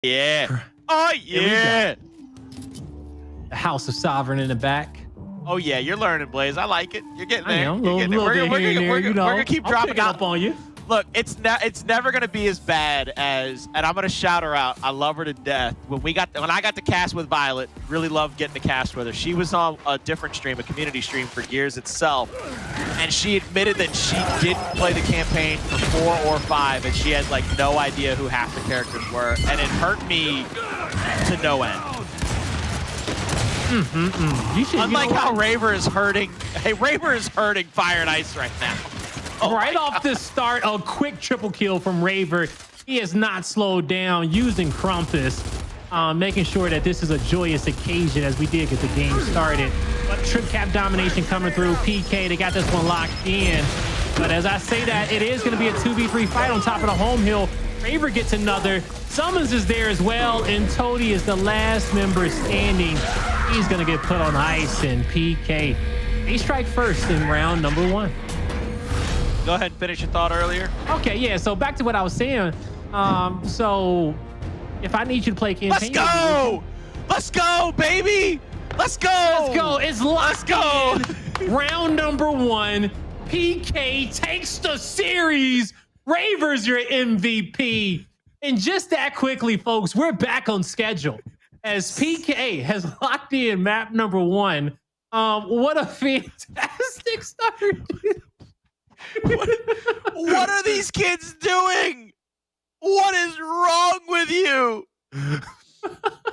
Yeah. Oh, yeah. The House of Sovereign in the back. Oh, yeah. You're learning, Blaze. I like it. You're getting there. We're gonna keep dropping up on you. Look, it's never gonna be as bad as, and I'm gonna shout her out. I love her to death. When I got to cast with Violet, really loved getting to cast with her. She was on a different stream, a community stream for Gears itself, and she admitted that she didn't play the campaign for 4 or 5, and she had like no idea who half the characters were, and it hurt me to no end. Unlike how Raver is hurting. Hey, Raver is hurting Fire and Ice right now. Oh, right off the start, a quick triple kill from Raver. He has not slowed down, using Krampus, making sure that this is a joyous occasion as we did get the game started. But trip cap domination coming through. PK, they got this one locked in. But as I say that, it is going to be a 2v3 fight on top of the home hill. Raver gets another. Sumuns is there as well, and Toti is the last member standing. He's going to get put on ice, and PK, they strike first in round number 1. Go ahead and finish your thought earlier. Okay, yeah. So back to what I was saying. So if I need you to play campaign, let's go, baby. Let's go. Let's go. It's locked in. Round number 1. PK takes the series. Raver's your MVP. And just that quickly, folks, we're back on schedule as PK has locked in map number 1. What a fantastic start. What are these kids doing? What is wrong with you?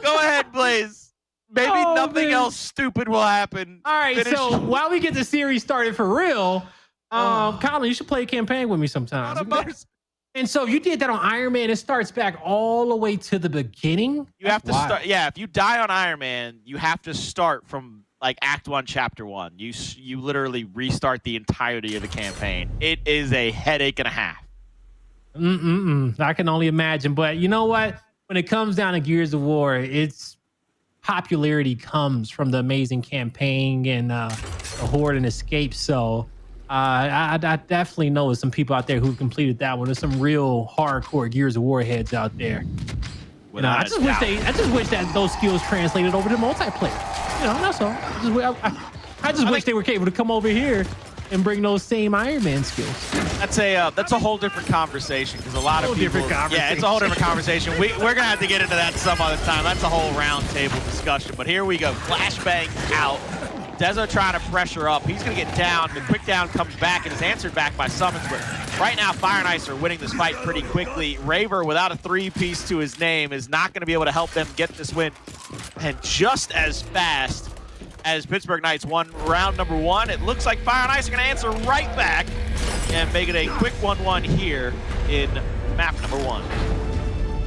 Go ahead, Blaze. Maybe nothing else stupid will happen. All right, so while we get the series started for real, Colin, you should play a campaign with me sometime. And so you did that on Iron Man. It starts back all the way to the beginning. You have to start. Yeah, if you die on Iron Man, you have to start from like Act 1, Chapter 1. You literally restart the entirety of the campaign. It is a headache and a half. I can only imagine. But you know what? When it comes down to Gears of War, its popularity comes from the amazing campaign and the Horde and Escape. So I definitely know some people out there who completed that one. There's some real hardcore Gears of War heads out there. You know, I just wish that those skills translated over to multiplayer. You know, that's all. I just wish they were able to come over here and bring those same Iron Man skills. That's a whole different conversation because a lot of people. Yeah, it's a whole different conversation. We're gonna have to get into that some other time. That's a whole round table discussion. But here we go. Flashbang out. Dezo trying to pressure up. He's gonna get down. The quick down comes back and is answered back by Sumuns. But right now, Fire and Ice are winning this fight pretty quickly. Raver, without a 3-piece to his name, is not gonna be able to help them get this win. And just as fast as Pittsburgh Knights won round number 1, it looks like Fire and Ice are gonna answer right back and make it a quick 1-1 here in map number 1.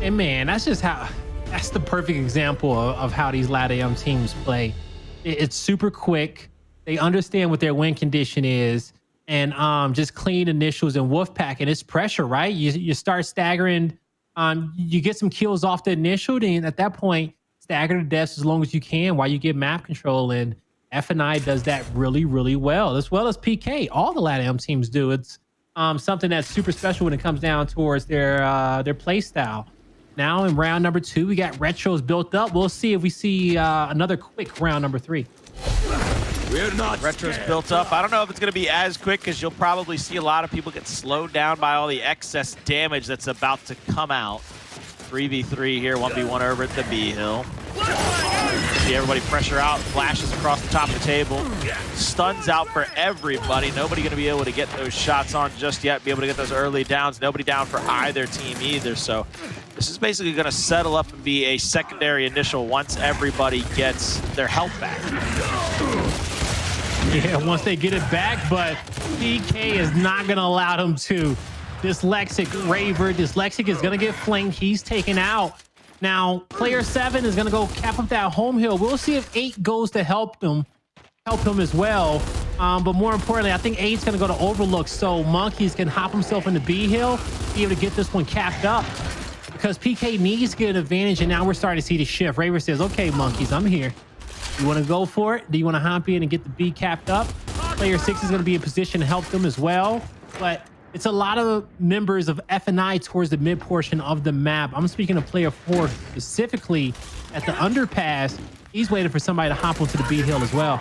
And man, that's the perfect example of how these LATAM teams play. It's super quick. They understand what their win condition is, and just clean initials and Wolfpack, and it's pressure, right? You start staggering, you get some kills off the initial, then at that point, stagger the deaths as long as you can while you get map control, and F&I does that really, really well, as well as PK. All the LATAM teams do. It's something that's super special when it comes down towards their play style. Now in round number 2, we got retros built up. We'll see if we see another quick round number 3. We're not retros scared. Built up. I don't know if it's going to be as quick because you'll probably see a lot of people get slowed down by all the excess damage that's about to come out. 3v3 here, 1v1 over at the B hill. See everybody pressure out, flashes across the top of the table. Stuns out for everybody. Nobody going to be able to get those shots on just yet, be able to get those early downs. Nobody down for either team either. So this is basically going to settle up and be a secondary initial once everybody gets their health back. Yeah, once they get it back, but PK is not going to allow them to. Dyslexic Raver. Dyslexic is going to get flanked. He's taken out. Now, player 7 is going to go cap up that home hill. We'll see if 8 goes to help him as well. But more importantly, I think 8's going to go to Overlook so Monkyz can hop himself into B hill, be able to get this one capped up. Because PK needs to get an advantage, and now we're starting to see the shift. Raver says, okay, Monkyz, I'm here. You want to go for it? Do you want to hop in and get the B capped up? Player 6 is going to be in position to help them as well. But it's a lot of members of F&I towards the mid portion of the map. I'm speaking of player 4 specifically at the underpass. He's waiting for somebody to hop onto the B hill as well.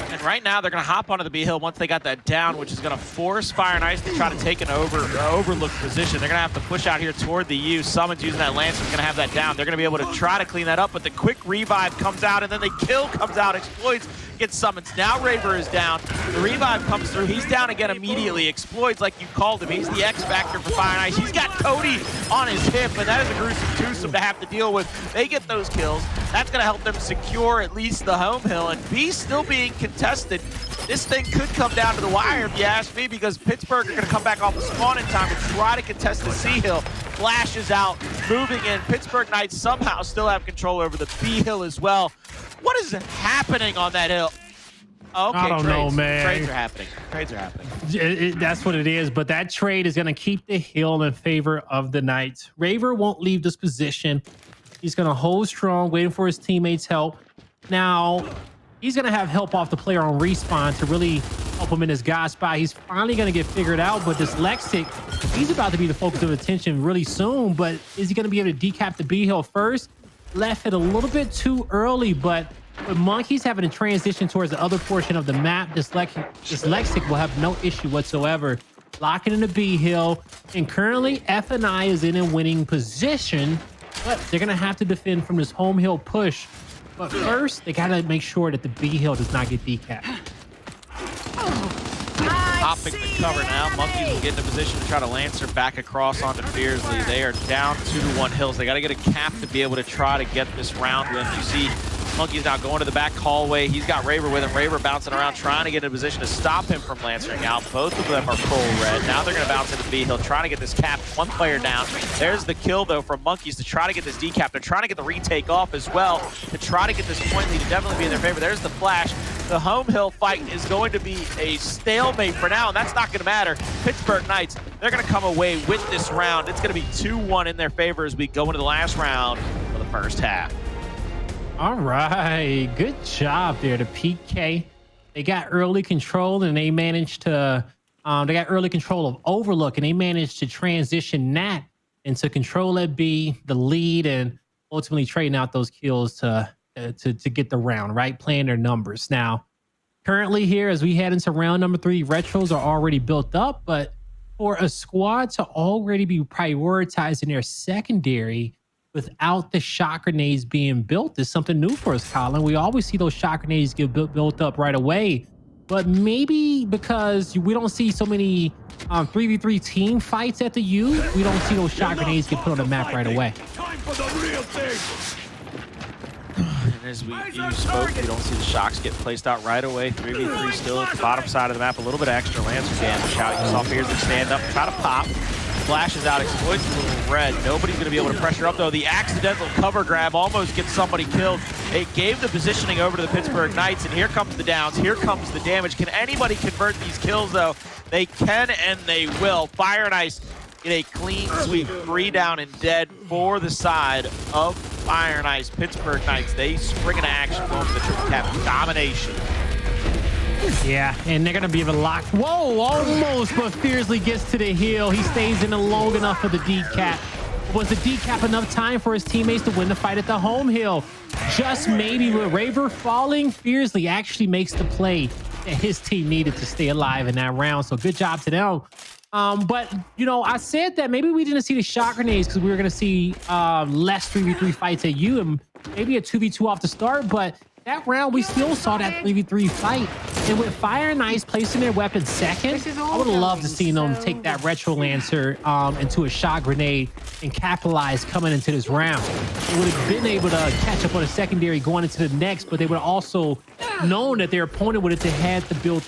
And right now, they're going to hop onto the B hill once they got that down, which is going to force Fire and Ice to try to take an overlook position. They're going to have to push out here toward the U. Sumuns using that Lancer is going to have that down. They're going to be able to try to clean that up, but the quick revive comes out, and then the kill comes out. Xploidz gets Sumuns. Now Raver is down. The revive comes through. He's down again immediately. Xploidz, like you called him, he's the X factor for Fire and Ice. He's got Toti on his hip, and that is a gruesome twosome to have to deal with. They get those kills. That's going to help them secure at least the home hill, and B still being contested. This thing could come down to the wire, if you ask me, because Pittsburgh are going to come back off the spawn in time and try to contest the C hill. Flashes out, moving in. Pittsburgh Knights somehow still have control over the B hill as well. What is happening on that hill? Okay, I don't know, man. Trades are happening. Trades are happening. That's what it is. But that trade is going to keep the hill in favor of the Knights. Raver won't leave this position. He's going to hold strong, waiting for his teammates' help. Now, he's going to have help off the player on respawn to really help him in his God spot. He's finally going to get figured out, but Dyslexic, he's about to be the focus of attention really soon. But is he going to be able to decap the B hill first? Left it a little bit too early, but with Monkyz having to transition towards the other portion of the map, Dyslexic will have no issue whatsoever. Locking in the B hill, and currently F&I is in a winning position, but they're going to have to defend from this home hill push. But first, they got to make sure that the B hill does not get decapped. Popping the cover now. Monkyz will get in a position to try to Lancer back across onto Fearzly. They are down 2-1 hills. They got to get a cap to be able to try to get this round win. You see Monkyz now going to the back hallway. He's got Raver with him. Raver bouncing around, trying to get in a position to stop him from lancering out. Both of them are full red. Now they're going to bounce into B hill, trying to get this cap. One player down. There's the kill, though, from Monkyz to try to get this decap. They're trying to get the retake off as well to try to get this point lead to definitely be in their favor. There's the flash. The home hill fight is going to be a stalemate for now, and that's not going to matter. Pittsburgh Knights, they're going to come away with this round. It's going to be 2-1 in their favor as we go into the last round of the first half. All right, good job there to PK. They got early control, and they managed to they got early control of Overlook, and they managed to transition that into control at B, the lead, and ultimately trading out those kills to get the round, right? Playing their numbers. Now, currently here, as we head into round number 3, retros are already built up, but for a squad to already be prioritizing their secondary without the shot grenades being built is something new for us, Colin. We always see those shot grenades get built up right away, but maybe because we don't see so many 3v3 team fights at the U, we don't see those shot grenades get put on the map right away. Time for the real thing. And as you spoke, you don't see the shocks get placed out right away. 3v3 still at the bottom side of the map. A little bit of extra Lancer damage out. You saw Fearzly stand up, try to pop. Flashes out, Xploidz a little red. Nobody's going to be able to pressure up, though. The accidental cover grab almost gets somebody killed. It gave the positioning over to the Pittsburgh Knights, and here comes the downs. Here comes the damage. Can anybody convert these kills, though? They can, and they will. Fire and Ice get a clean sweep, 3 down and dead for the side of Fire and Ice. Pittsburgh Knights, they spring into action going for the triple cap domination. Yeah, and they're going to be able to lock. Whoa, almost, but Fearzly gets to the hill. He stays in it long enough for the decap. Was the decap enough time for his teammates to win the fight at the home hill? Just maybe. With Raver falling, Fearzly actually makes the play that his team needed to stay alive in that round. So good job to them. But, you know, I said that maybe we didn't see the shot grenades because we were going to see less 3v3 fights at U and maybe a 2v2 off the start. But that round, we still saw that 3v3 fight. And with Fire and Ice placing their weapon second, I would have loved to see them take that Retro Lancer into a shot grenade and capitalize coming into this round. They would have been able to catch up on a secondary going into the next, but they would have also known that their opponent would have had to build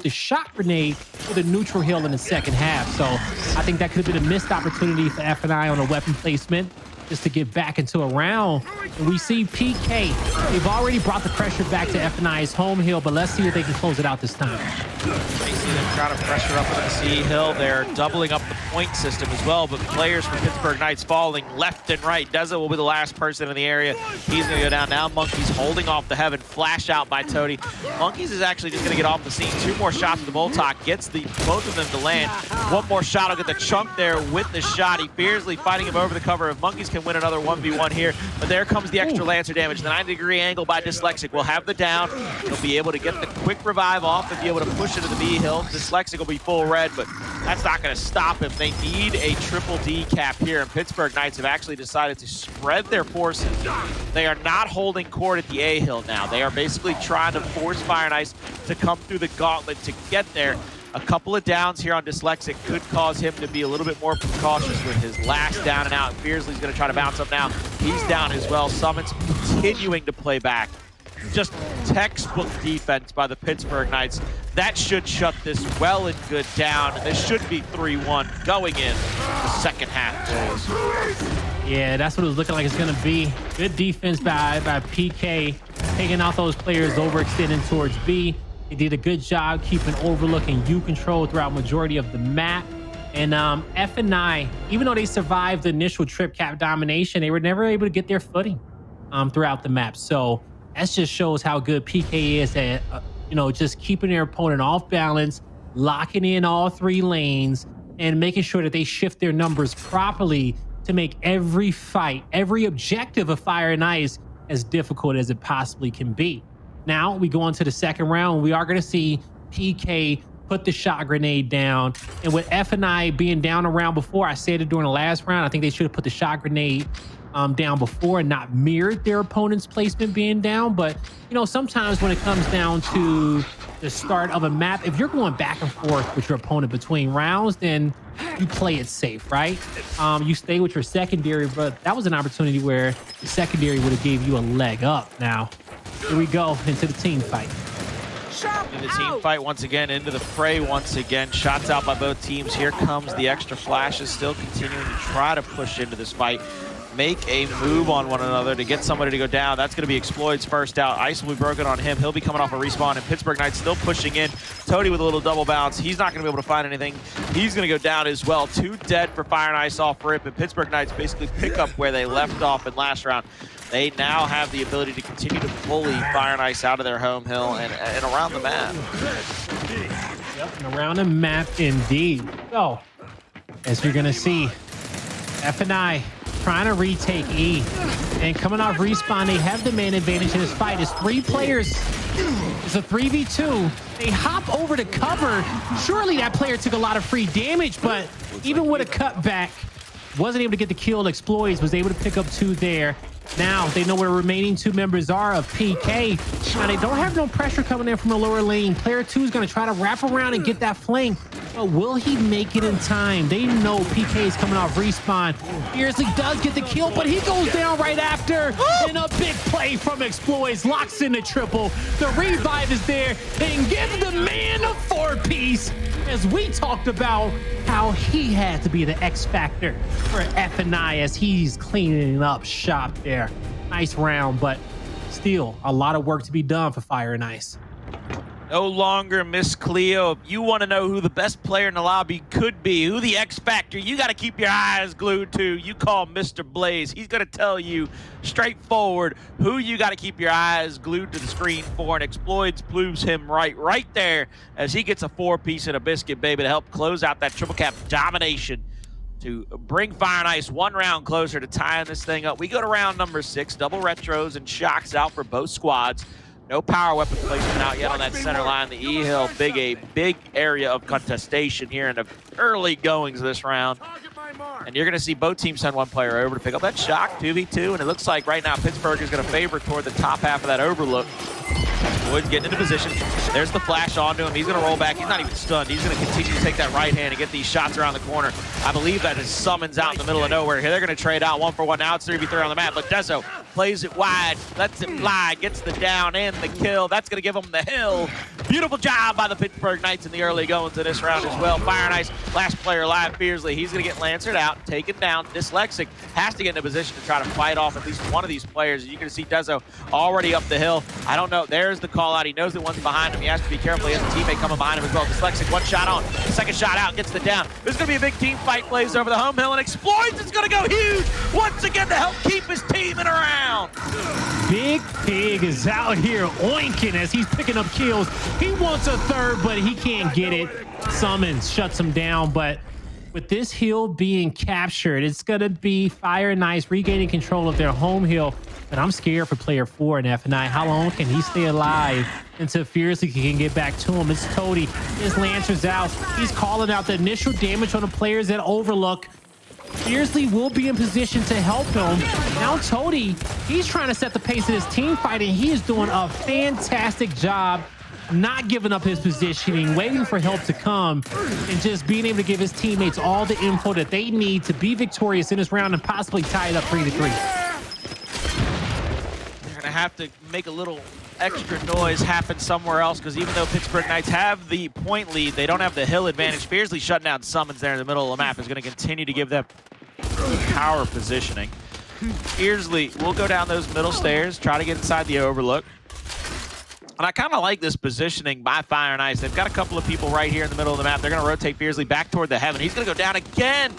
the shot grenade for the neutral hill in the second half. So I think that could have been a missed opportunity for F&I on a weapon placement just to get back into a round. And we see PK. They've already brought the pressure back to F&I's home hill, but let's see if they can close it out this time. They see them trying to pressure up into the C hill. They're doubling up the point system as well, but players from Pittsburgh Knights falling left and right. Dezo will be the last person in the area. He's going to go down now. Monkyz holding off the heaven. Flash out by Toti. Monkyz is actually just going to get off the scene. 2 more shots with the Voltok. Gets both of them to land. 1 more shot. I'll get the chunk there with the shot. Fearzly fighting him over the cover. If Monkyz can win another 1v1 here, but there comes the extra Lancer damage. The 90-degree angle by Dyslexic will have the down. He'll be able to get the quick revive off and be able to push into the B hill. Dyslexic will be full red, but that's not going to stop him. They need a triple D cap here, and Pittsburgh Knights have actually decided to spread their forces. They are not holding court at the A hill now. They are basically trying to force Fire and Ice to come through the gauntlet to get there. A couple of downs here on Dyslexic could cause him to be a little bit more cautious with his last down and out. Fearzly's going to try to bounce up now. He's down as well. Sumuns continuing to play back. Just textbook defense by the Pittsburgh Knights. That should shut this well and good down. And this should be 3-1 going in the second half. Yeah, that's what it was looking like it's going to be. Good defense by PK, taking out those players overextending towards B. They did a good job keeping Overlook and U control throughout majority of the map. And F and I, even though they survived the initial trip cap domination, they were never able to get their footing throughout the map. So that just shows how good PK is at, just keeping their opponent off balance, locking in all 3 lanes, and making sure that they shift their numbers properly to make every fight, every objective of Fire and Ice as difficult as it possibly can be. Now we go on to the second round. We are going to see PK put the shot grenade down. And with F and I being down a round before, I said it during the last round, I think they should have put the shot grenade down before and not mirrored their opponent's placement being down. But, sometimes when it comes down to the start of a map, if you're going back and forth with your opponent between rounds, then you play it safe, right? You stay with your secondary, but that was an opportunity where the secondary would have gave you a leg up. Now, here we go into the team fight. In the team fight once again, into the fray once again. Shots out by both teams. Here comes the extra flashes, still continuing to try to push into this fight. Make a move on one another to get somebody to go down. That's going to be Xploidz first out. Ice will be broken on him. He'll be coming off a respawn, and Pittsburgh Knights still pushing in. Toti with a little double bounce. He's not going to be able to find anything. He's going to go down as well. 2 dead for Fire and Ice off rip, and Pittsburgh Knights basically pick up where they left off in last round. They now have the ability to continue to bully Fire and Ice out of their home hill and around the map. Yep, and around the map indeed. So, as you're going to see, F and I trying to retake E, and coming off respawn, they have the man advantage in this fight. It's 3 players. It's a 3v2. They hop over to cover. Surely that player took a lot of free damage, but even with a cutback, wasn't able to get the kill. Xploidz was able to pick up 2 there. Now they know where the remaining 2 members are of PK. Now they don't have no pressure coming in from the lower lane. Player 2 is going to try to wrap around and get that flank. But will he make it in time? They know PK is coming off respawn. Fearzly does get the kill, but he goes down right after. And a big play from Xploidz locks in the triple. The revive is there. And give the man a 4-piece. As we talked about how he had to be the X factor for F and I as he's cleaning up shop there. Nice round, but still a lot of work to be done for Fire and Ice. No longer Miss Cleo. If you want to know who the best player in the lobby could be, who the X Factor, you got to keep your eyes glued to. You call Mr. Blaze. He's going to tell you straightforward who you got to keep your eyes glued to the screen for, and Xploidz proves him right there as he gets a 4-piece and a biscuit, baby, to help close out that triple cap domination to bring Fire and Ice 1 round closer to tying this thing up. We go to round number 6, double retros and shocks out for both squads. No power weapon placement out yet on that center line. The E-Hill, a big area of contestation here in the early goings of this round. And you're going to see both teams send 1 player over to pick up that shock, 2v2, and it looks like right now Pittsburgh is going to favor toward the top half of that overlook. Wood getting into position. There's the flash onto him. He's going to roll back. He's not even stunned. He's going to continue to take that right hand and get these shots around the corner. I believe that is Sumuns out in the middle of nowhere. Here they're going to trade out 1-for-1. Now it's 3v3 on the map, but Dezo plays it wide, lets it fly, gets the down and the kill. That's going to give him the hill. Beautiful job by the Pittsburgh Knights in the early goings of this round as well. Fire and Ice, last player alive, Fearzly. He's going to get Lancered out, taken down. Dyslexic has to get in a position to try to fight off at least one of these players. You can see Dezo already up the hill. I don't know. There's the call out. He knows that one's behind him. He has to be careful. He has a teammate coming behind him as well. Dyslexic, one shot on. Second shot out, gets the down. There's going to be a big team fight. Plays over the home hill, and Xploidz is going to go huge once again to help keep his team in a round. Big Pig is out here oinking as he's picking up kills. He wants a third, but he can't get it. Sumuns shuts him down, but with this hill being captured, it's going to be Fire and Ice regaining control of their home hill. But I'm scared for player 4 in F9. How long can he stay alive until Fearzly can get back to him? It's Toti. His Lancer's out. He's calling out the initial damage on the players at Overlook. Fearzly will be in position to help him. Now Toti, he's trying to set the pace of his team fight, and he is doing a fantastic job not giving up his positioning, waiting for help to come, and just being able to give his teammates all the info that they need to be victorious in this round and possibly tie it up 3-3. They're going to have to make a little extra noise happen somewhere else, because even though Pittsburgh Knights have the point lead, they don't have the hill advantage. Fearzly shutting down Sumuns there in the middle of the map is going to continue to give them power positioning. Fearzly will go down those middle stairs, try to get inside the Overlook. And I kind of like this positioning by Fire and Ice. They've got a couple of people right here in the middle of the map. They're going to rotate Fearzly back toward the heaven. He's going to go down again.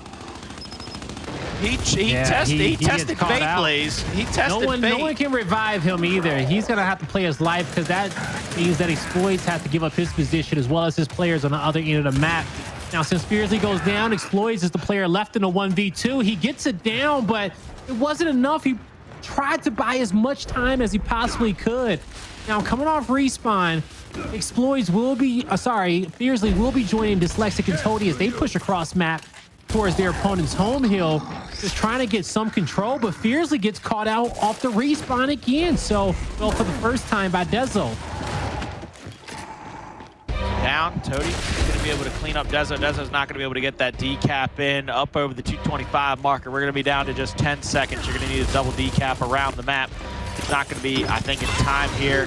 He tested fate, Blaze. He tested fate. No one can revive him either. He's going to have to play his life, because that means that Xploidz has to give up his position as well as his players on the other end of the map. Now, since Fearzly goes down, Xploidz is the player left in a 1v2. He gets it down, but it wasn't enough. He tried to buy as much time as he possibly could. Now, coming off respawn, Xploidz will be, Fearzly will be joining Dyslexic and Toti as they push across map towards their opponent's home hill, just trying to get some control, but Fearzly gets caught out off the respawn again. So, well, for the first time by Dezo. Down, Toti's going to be able to clean up Dezo. Dezo's not going to be able to get that decap in up over the 225 marker. We're going to be down to just 10 seconds. You're going to need a double decap around the map. It's not going to be, I think, in time here.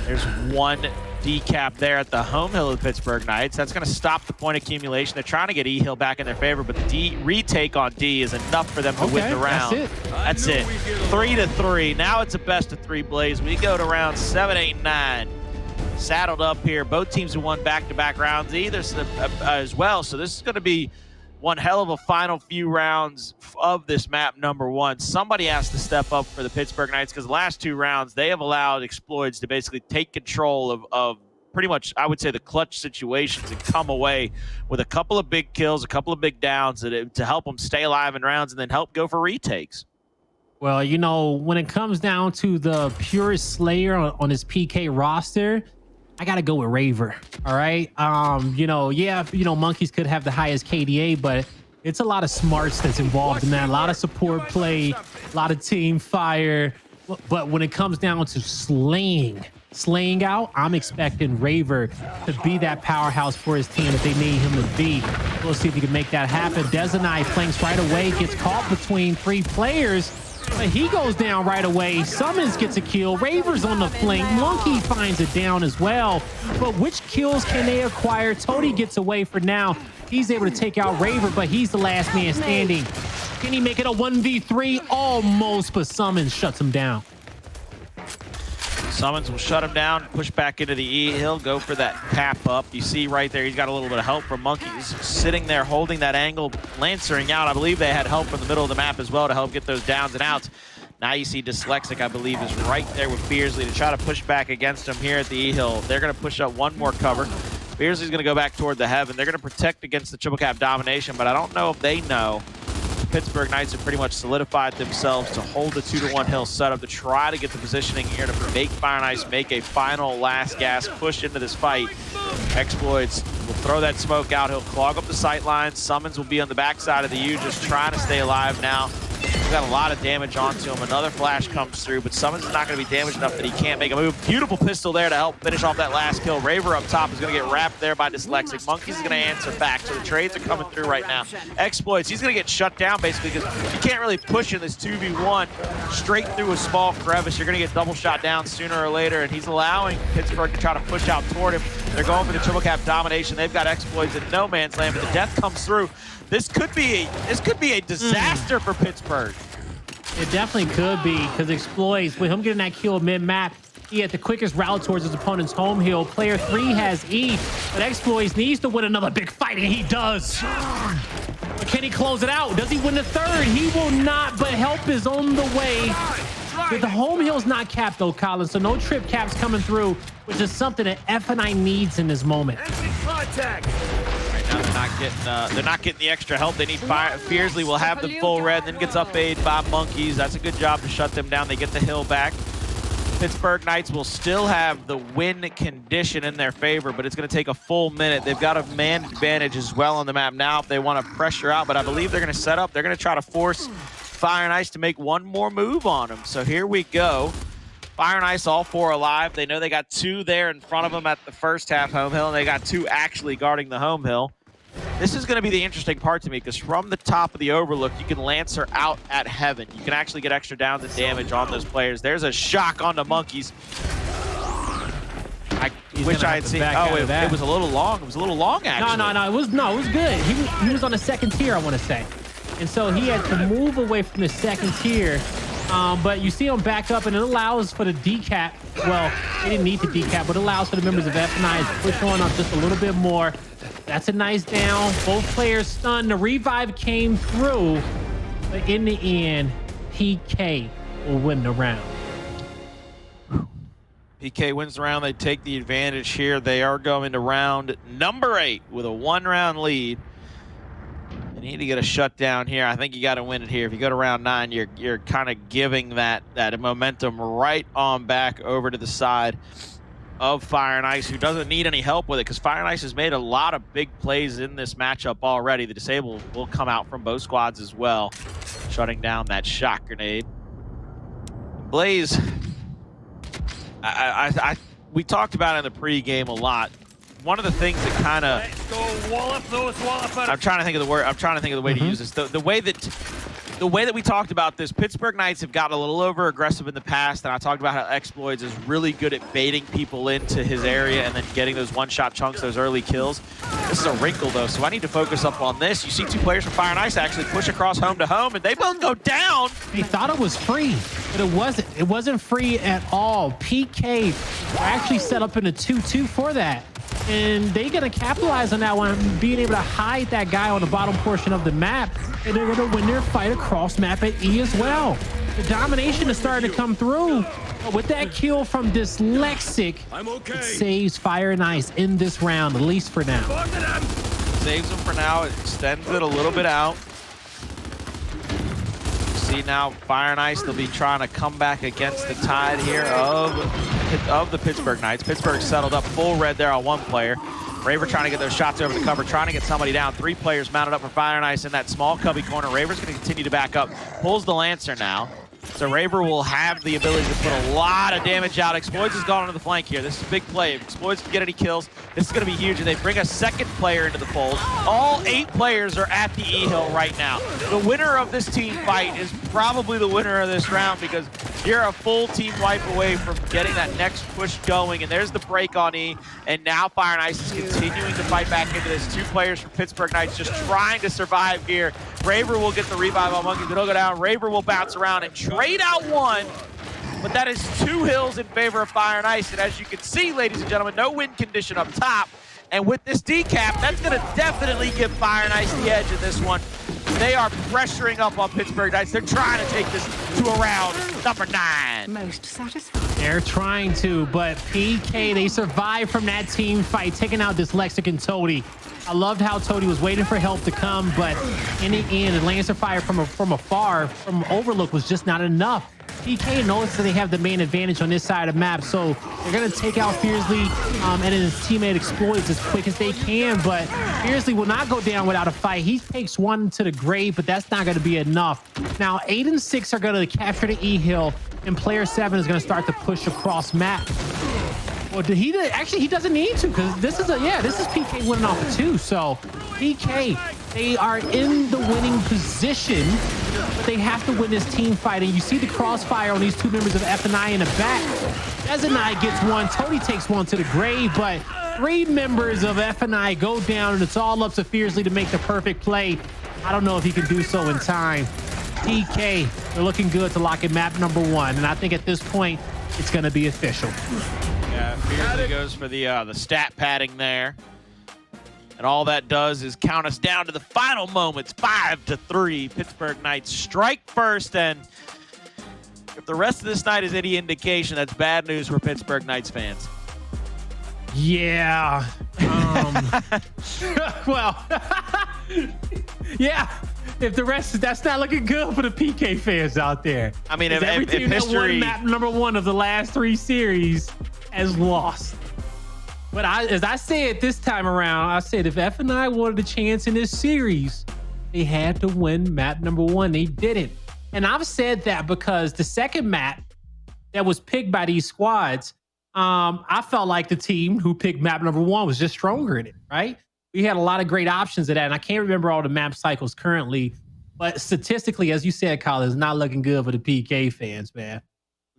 There's one decap there at the home hill of the Pittsburgh Knights. That's going to stop the point accumulation. They're trying to get E-Hill back in their favor, but the retake on D is enough for them to win the round. That's it. 3-3. Now it's a best of 3, Blaze. We go to round 7, 8, 9. Saddled up here. Both teams have won back-to-back rounds as well. So this is going to be one hell of a final few rounds of this map number 1. Somebody has to step up for the Pittsburgh Knights, because the last 2 rounds, they have allowed Xploidz to basically take control of pretty much, I would say, the clutch situations and come away with a couple of big kills, a couple of big downs to help them stay alive in rounds and then help go for retakes. Well, you know, when it comes down to the purest Slayer on his PK roster, I got to go with Raver. All right. Monkyz could have the highest KDA, but it's a lot of smarts that's involved in that. A lot of support play, a lot of team fire. But when it comes down to slaying out, I'm expecting Raver to be that powerhouse for his team that they need him to be. We'll see if he can make that happen. Dezo flanks right away, gets caught between 3 players. But he goes down right away. Sumuns gets a kill. Raver's on the flank. Monkyz finds it down as well. But which kills can they acquire? Toti gets away for now. He's able to take out Raver, but he's the last man standing. Can he make it a 1v3? Almost, but Sumuns shuts him down. Sumuns will shut him down, push back into the E. He'll go for that tap up. You see right there, he's got a little bit of help from Monkyz. Sitting there holding that angle, lancering out. I believe they had help from the middle of the map as well to help get those downs and outs. Now you see Dyslexic, I believe, is right there with Fearzly to try to push back against him here at the E-Hill. They're going to push up one more cover. Fearzly's going to go back toward the heaven. They're going to protect against the triple cap domination, but I don't know if they know. Pittsburgh Knights have pretty much solidified themselves to hold the 2-to-1 hill setup to try to get the positioning here to make Fire and Ice make a final last gas push into this fight. Xploidz will throw that smoke out. He'll clog up the sight lines. Sumuns will be on the backside of the U, just trying to stay alive now. He's got a lot of damage onto him. Another flash comes through, but Sumuns is not going to be damaged enough that he can't make a move. Beautiful pistol there to help finish off that last kill. Raver up top is going to get wrapped there by Dyslexic. Monkyz is going to answer back, so the trades are coming through right now. Xploidz, he's going to get shut down basically because you can't really push in this 2v1 straight through a small crevice. You're going to get double shot down sooner or later, and he's allowing Pittsburgh to try to push out toward him. They're going for the triple cap domination. They've got Xploidz in no man's land, but the death comes through. This could be a disaster for Pittsburgh. It definitely could be, because Xploidz, with him getting that kill mid-map, he had the quickest route towards his opponent's home hill. Player 3 has E, but Xploidz needs to win another big fight, and he does. But can he close it out? Does he win the third? He will not, but help is on the way. But the home hill's not capped though, Colin, so no trip caps coming through, which is something that F&I needs in this moment. Now they're not getting the extra help. They need fire. Fearzly will have the full red, then gets up aid by Monkyz. That's a good job to shut them down. They get the hill back. Pittsburgh Knights will still have the win condition in their favor, but it's going to take a full minute. They've got a man advantage as well on the map now if they want to pressure out, but I believe they're going to set up. They're going to try to force Fire and Ice to make one more move on them. So here we go. Fire and Ice, all 4 alive. They know they got 2 there in front of them at the first half home hill, and they got 2 actually guarding the home hill. This is going to be the interesting part to me, because from the top of the overlook, you can Lancer out at heaven. You can actually get extra downs and damage on those players. There's a shock onto Monkyz. I wish I had seen. Oh, it was a little long. It was a little long, actually. No. It was good. He was on the second tier, I want to say, and so he had to move away from the second tier. But you see him back up, and it allows for the decap. Well, they didn't need the decap, but it allows for the members of F&I to push on up just a little bit more. That's a nice down. Both players stunned. The revive came through, but in the end, PK will win the round. PK wins the round. They take the advantage here. They are going to round number 8 with a 1-round lead. They need to get a shutdown here. I think you got to win it here. If you go to round 9, you're kind of giving that momentum right on back over to the side of Fire and Ice, who doesn't need any help with it, because Fire and Ice has made a lot of big plays in this matchup already. The disable will come out from both squads as well, shutting down that shot grenade. Blaze, we talked about it in the pregame a lot. One of the things that kind of, I'm trying to think of the word. I'm trying to think of the way to use this. The way that we talked about this, Pittsburgh Knights have gotten a little over aggressive in the past, and I talked about how Xploidz is really good at baiting people into his area and then getting those one-shot chunks, those early kills. This is a wrinkle though, so I need to focus up on this. You see 2 players from Fire and Ice actually push across home to home, and they both go down. They thought it was free, but it wasn't. It wasn't free at all. PK actually set up in a 2-2 for that. And they're going to capitalize on that one, being able to hide that guy on the bottom portion of the map. And they're going to win their fight across map at E as well. The domination is starting to come through. But with that kill from Dyslexic, it saves Fire and Ice in this round, at least for now. Saves them for now. It extends it a little bit out. See now, Fire and Ice, they'll be trying to come back against the tide here of the Pittsburgh Knights. Pittsburgh settled up full red there on 1 player. Raver trying to get those shots over the cover, trying to get somebody down. 3 players mounted up for Fire and Ice in that small cubby corner. Raver's going to continue to back up. Pulls the Lancer now. So Raver will have the ability to put a lot of damage out. Xploidz has gone onto the flank here. This is a big play. If Xploidz can get any kills, this is going to be huge. And they bring a second player into the fold. All 8 players are at the E-Hill right now. The winner of this team fight is probably the winner of this round, because you're a full team wipe away from getting that next push going. And there's the break on E. And now Fire and Ice is continuing to fight back into this. 2 players from Pittsburgh Knights just trying to survive here. Raver will get the revive on Monkyz, but he'll go down. Raver will bounce around and trade out 1, but that is 2 hills in favor of Fire and Ice. And as you can see, ladies and gentlemen, no win condition up top. And with this decap, that's going to definitely give Fire and Ice the edge in this one. They are pressuring up on Pittsburgh Knights. They're trying to take this to a round number 9. Most satisfying. They're trying to, but PK, they survived from that team fight, taking out Dyslexic and Toti. I loved how Toti was waiting for help to come, but in the end, the Lancer fire from afar, from Overlook, was just not enough. PK knows that they have the main advantage on this side of the map, so they're going to take out Fearzly and his teammate Xploidz as quick as they can, but Fearzly will not go down without a fight. He takes one to the grave, but that's not going to be enough. Now, 8 and 6 are going to capture the E-Hill, and player 7 is going to start to push across map. Well, actually, he doesn't need to, because this is PK winning off of 2. So PK, they are in the winning position, but they have to win this team fight. And you see the crossfire on these 2 members of F I in the back. Dezo gets one, Toti takes one to the grave, but 3 members of F I go down, and it's all up to Fearzly to make the perfect play. I don't know if he can do so in time. PK, they're looking good to lock in map number 1, and I think at this point, it's going to be official. Yeah, Fearzly goes for the stat padding there. And all that does is count us down to the final moments, 5-3. Pittsburgh Knights strike first, and if the rest of this night is any indication, that's bad news for Pittsburgh Knights fans. Yeah. Well, yeah. If the rest, that's not looking good for the PK fans out there. I mean, if every team that won map number 1 of the last 3 series has lost. But as I said this time around, I said if F I wanted a chance in this series, they had to win map number 1. They didn't. And I've said that because the second map that was picked by these squads, I felt like the team who picked map number 1 was just stronger in it, right? We had a lot of great options of that, and I can't remember all the map cycles currently, but statistically, as you said, Colin, it's not looking good for the PK fans, man.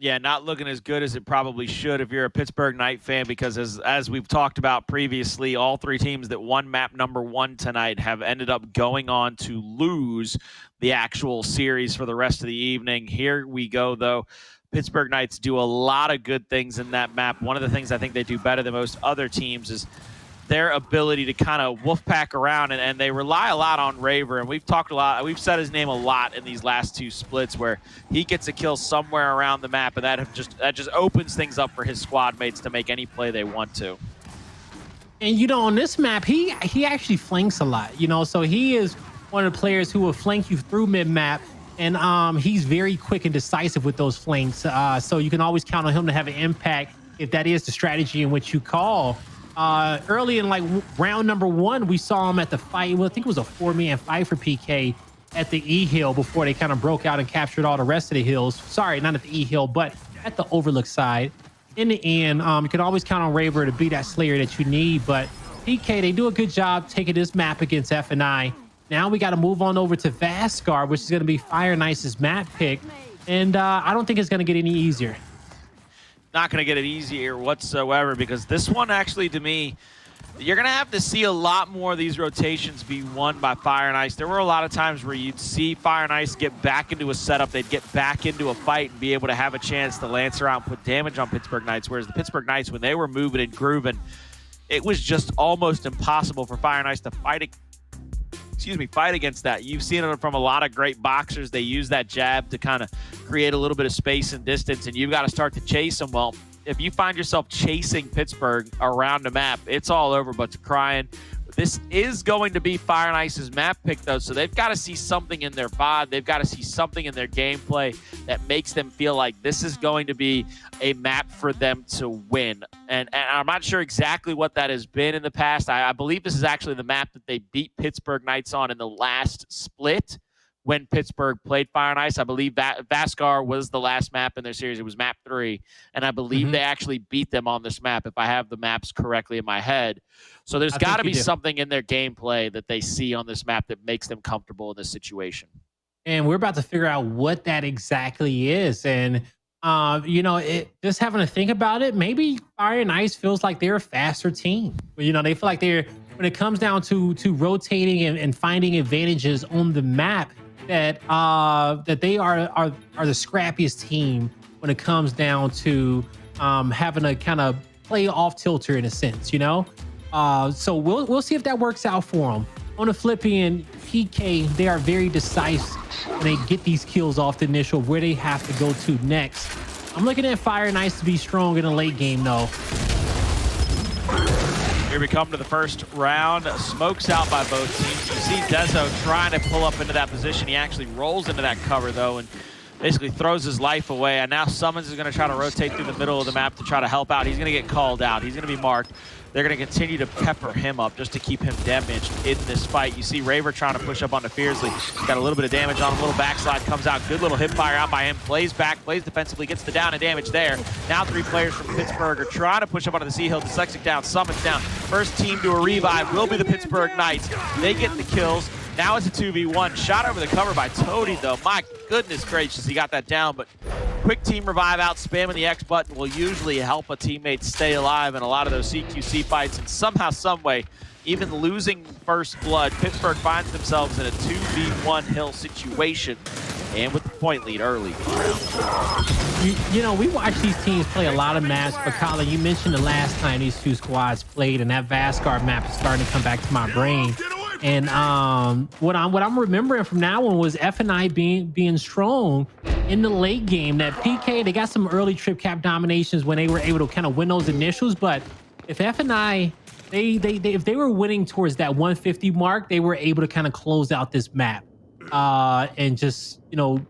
Yeah, not looking as good as it probably should if you're a Pittsburgh Knight fan, because as we've talked about previously, all 3 teams that won map number 1 tonight have ended up going on to lose the actual series for the rest of the evening. Here we go, though. Pittsburgh Knights do a lot of good things in that map. One of the things I think they do better than most other teams is their ability to kind of wolf pack around, and they rely a lot on Raver, and we've talked a lot, we've said his name a lot in these last 2 splits where he gets a kill somewhere around the map, and that just opens things up for his squad mates to make any play they want to. And you know, on this map, he actually flanks a lot, you know, so he is one of the players who will flank you through mid-map, and he's very quick and decisive with those flanks, so you can always count on him to have an impact if that is the strategy in which you call. Early in like round number 1, we saw him at the fight. Well, I think it was a 4-man fight for PK at the E-Hill before they kind of broke out and captured all the rest of the hills. Sorry, not at the E-Hill, but at the Overlook side. In the end, you can always count on Raver to be that slayer that you need, but PK, they do a good job taking this map against F I. Now we got to move on over to Vaskar, which is going to be Fire and Ice's map pick, and I don't think it's going to get any easier. Not going to get it easier whatsoever, because this one actually, to me, you're going to have to see a lot more of these rotations be won by Fire and Ice. There were a lot of times where you'd see Fire and Ice get back into a setup, they'd get back into a fight and be able to have a chance to lance around, put damage on Pittsburgh Knights, whereas the Pittsburgh Knights, when they were moving and grooving, it was just almost impossible for Fire and Ice to fight against that. You've seen it from a lot of great boxers. They use that jab to kind of create a little bit of space and distance, and you've got to start to chase them. Well, if you find yourself chasing Pittsburgh around the map, it's all over but to crying. This is going to be Fire and Ice's map pick, though, so they've got to see something in their VOD. They've got to see something in their gameplay that makes them feel like this is going to be a map for them to win. And I'm not sure exactly what that has been in the past. I believe this is actually the map that they beat Pittsburgh Knights on in the last split when Pittsburgh played Fire and Ice. I believe that Vaskar was the last map in their series. It was map 3, and I believe they actually beat them on this map, if I have the maps correctly in my head. So there's got to be something in their gameplay that they see on this map that makes them comfortable in this situation. And we're about to figure out what that exactly is. And, you know, just having to think about it, maybe Fire and Ice feels like they're a faster team. You know, they feel like when it comes down to rotating and finding advantages on the map, that they are the scrappiest team when it comes down to having a kind of play off tilter in a sense, you know. So we'll see if that works out for them. On the flip end, PK, they are very decisive when they get these kills off the initial where they have to go to next. I'm looking at Fire and Ice to be strong in the late game, though. Here we come to the first round. Smokes out by both teams. You see Dezo trying to pull up into that position. He actually rolls into that cover, though, and basically throws his life away, and now Sumuns is going to try to rotate through the middle of the map to try to help out. He's going to get called out. He's going to be marked. They're going to continue to pepper him up just to keep him damaged in this fight. You see Raver trying to push up onto Fearzly. He's got a little bit of damage on him. A little backslide comes out. Good little hip fire out by him. Plays back, plays defensively, gets the down and damage there. Now 3 players from Pittsburgh are trying to push up onto the Sea Hill. Dyslexic down, Sumuns down. First team to a revive will be the Pittsburgh Knights. They get the kills. Now it's a 2v1. Shot over the cover by Toti, though. My goodness gracious, he got that down, but quick team revive out, spamming the X button will usually help a teammate stay alive in a lot of those CQC fights, and somehow, someway, even losing first blood, Pittsburgh finds themselves in a 2v1 hill situation, and with the point lead early. You know, we watch these teams play a lot of maps, but Colin, you mentioned the last time these two squads played, and that Vascar map is starting to come back to my brain. And what I'm remembering from that one was F&I being strong in the late game. That PK, they got some early trip cap dominations when they were able to kind of win those initials. But if F&I, if they were winning towards that 150 mark, they were able to kind of close out this map. And just, you know,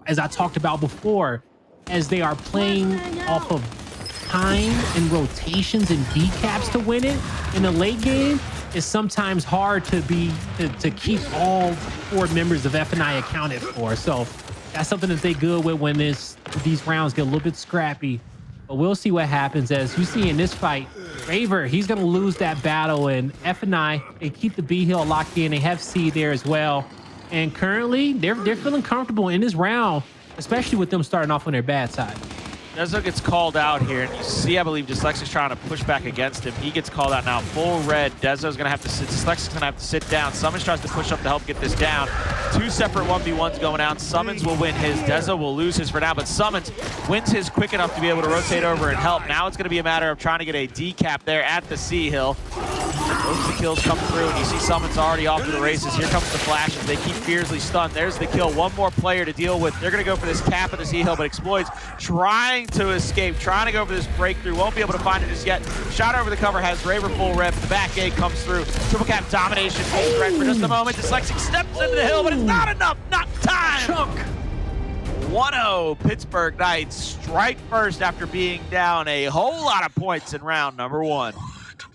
as I talked about before, as they are playing off of time and rotations and decaps to win it in the late game, it's sometimes hard to keep all 4 members of F&I accounted for. So that's something that they good with when these rounds get a little bit scrappy. But we'll see what happens. As you see in this fight, Raver, he's going to lose that battle, and F&I, they keep the B hill locked in. They have C there as well. And currently, they're feeling comfortable in this round, especially with them starting off on their bad side. Dezo gets called out here, and you see, I believe, Dyslexic's trying to push back against him. He gets called out now, full red. Dezo's gonna have to sit, Dyslexic's gonna have to sit down. Sumuns tries to push up to help get this down. 2 separate 1v1s going out. Sumuns will win his, Dezo will lose his for now, but Sumuns wins his quick enough to be able to rotate over and help. Now it's gonna be a matter of trying to get a decap there at the Sea Hill. Both the kills come through, and you see Sumuns already off to the races. Here comes the flashes. They keep Fearzly stunned. There's the kill. One more player to deal with. They're going to go for this cap at the Sea Hill, but Xploidz trying to escape, trying to go for this breakthrough. Won't be able to find it just yet. Shot over the cover has Raver full rep. The back A comes through. Triple cap domination. Full threat for just a moment. Dyslexic steps into the hill, but it's not enough. Not time. Chunk. 1-0 Pittsburgh Knights strike first after being down a whole lot of points in round number 1.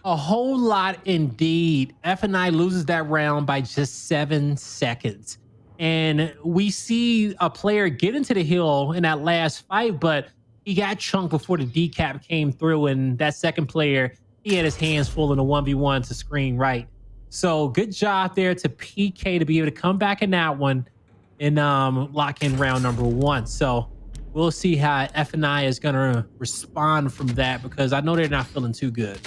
A whole lot indeed. F&I loses that round by just 7 seconds. And we see a player get into the hill in that last fight, but he got chunked before the decap came through. And that second player, he had his hands full in a 1v1 to screen right. So good job there to PK to be able to come back in that one and lock in round number 1. So we'll see how F&I is going to respond from that, because I know they're not feeling too good.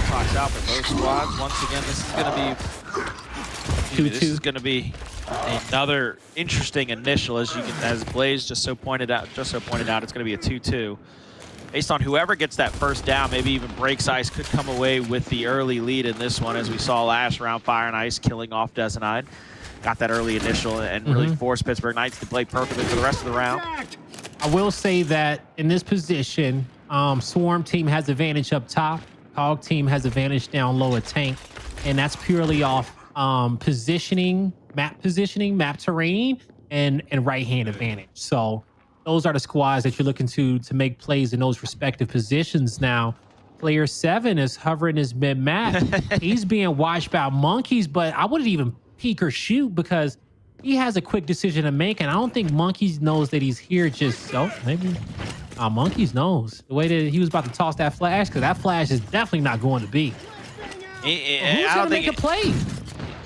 Talks out for both squads. Once again, this is going to be 2-2. This is going to be another interesting initial, as Blaze just so pointed out. It's going to be a 2-2. Based on whoever gets that first down, maybe even Breaks Ice could come away with the early lead in this one, as we saw last round. Fire and Ice killing off Dezo. Got that early initial and really forced Pittsburgh Knights to play perfectly for the rest of the round. I will say that in this position, Swarm team has advantage up top. Hog team has advantage down low at tank, and that's purely off positioning, map terrain, and right hand advantage. So those are the squads that you're looking to make plays in those respective positions. Now, player 7 is hovering his mid map. He's being watched by Monkyz, but I wouldn't even peek or shoot because he has a quick decision to make, and I don't think Monkyz knows that he's here just so. Maybe Monkyz knows the way that he was about to toss that flash, because that flash is definitely not going to be. Who's going to make a play?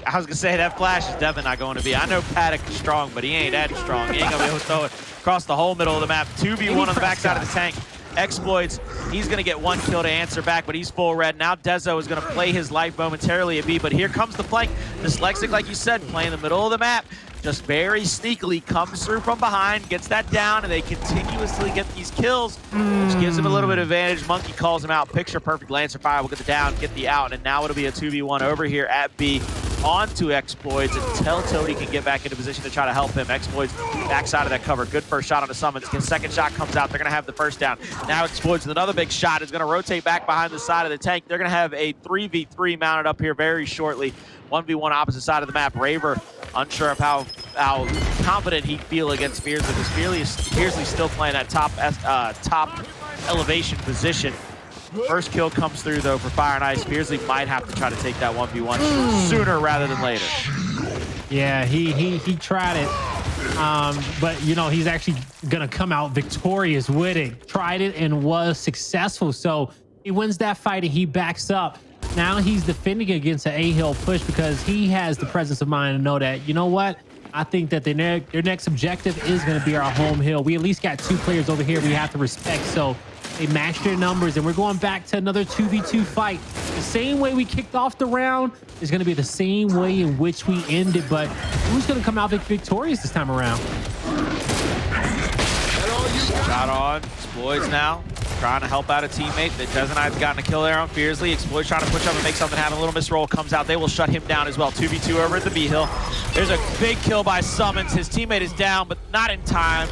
I was going to say that flash is definitely not going to be. I know Paddock is strong, but he ain't that strong. He ain't going to be able to throw it across the whole middle of the map. 2v1 on the backside of the tank. Xploidz, he's going to get 1 kill to answer back, but he's full red. Now Dezo is going to play his life momentarily at B, but here comes the flank. Dyslexic, like you said, playing the middle of the map. Just very sneakily comes through from behind, gets that down, and they continuously get these kills, which gives him a little bit of advantage. Monkyz calls him out. Picture perfect Lancer fire. We'll get the down, get the out, and now it'll be a 2v1 over here at B onto Xploidz until Toti can get back into position to try to help him. Xploidz backside of that cover. Good first shot on the Sumuns. Second shot comes out. They're going to have the first down. Now Xploidz with another big shot is going to rotate back behind the side of the tank. They're going to have a 3v3 mounted up here very shortly. 1v1 opposite side of the map. Raver unsure of how how confident he'd feel against Fearzly, because Fearzly's still playing that top elevation position. First kill comes through though for Fire and Ice. Fearzly might have to try to take that 1v1 sooner rather than later. Yeah, he tried it. But you know, he's actually gonna come out victorious with it. Tried it and was successful. So he wins that fight and he backs up. Now he's defending against an A-hill push because he has the presence of mind to know that, you know what? I think that their next objective is going to be our home hill. We at least got 2 players over here we have to respect. So they matched their numbers and we're going back to another 2v2 fight. The same way we kicked off the round is going to be the same way in which we ended. But who's going to come out victorious this time around? Shot on. Xploidz now. Trying to help out a teammate. The Dezo gotten a kill there on Fearzly. Xploidz trying to push up and make something happen. A little misroll comes out. They will shut him down as well. 2v2 over at the B hill. There's a big kill by Sumuns. His teammate is down, but not in time.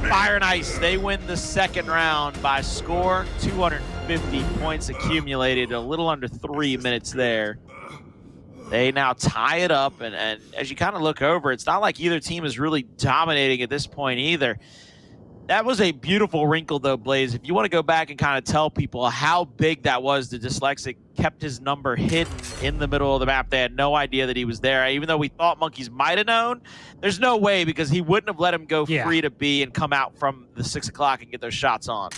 Fire and Ice, they win the second round by score. 250 points accumulated. A little under 3 minutes there. They now tie it up, and as you kind of look over, it's not like either team is really dominating at this point either. That was a beautiful wrinkle, though, Blaze. If you want to go back and kind of tell people how big that was, the Dyslexic kept his number hidden in the middle of the map. They had no idea that he was there. Even though we thought Monkyz might have known, there's no way, because he wouldn't have let him go free to B and come out from the 6 o'clock and get those shots on.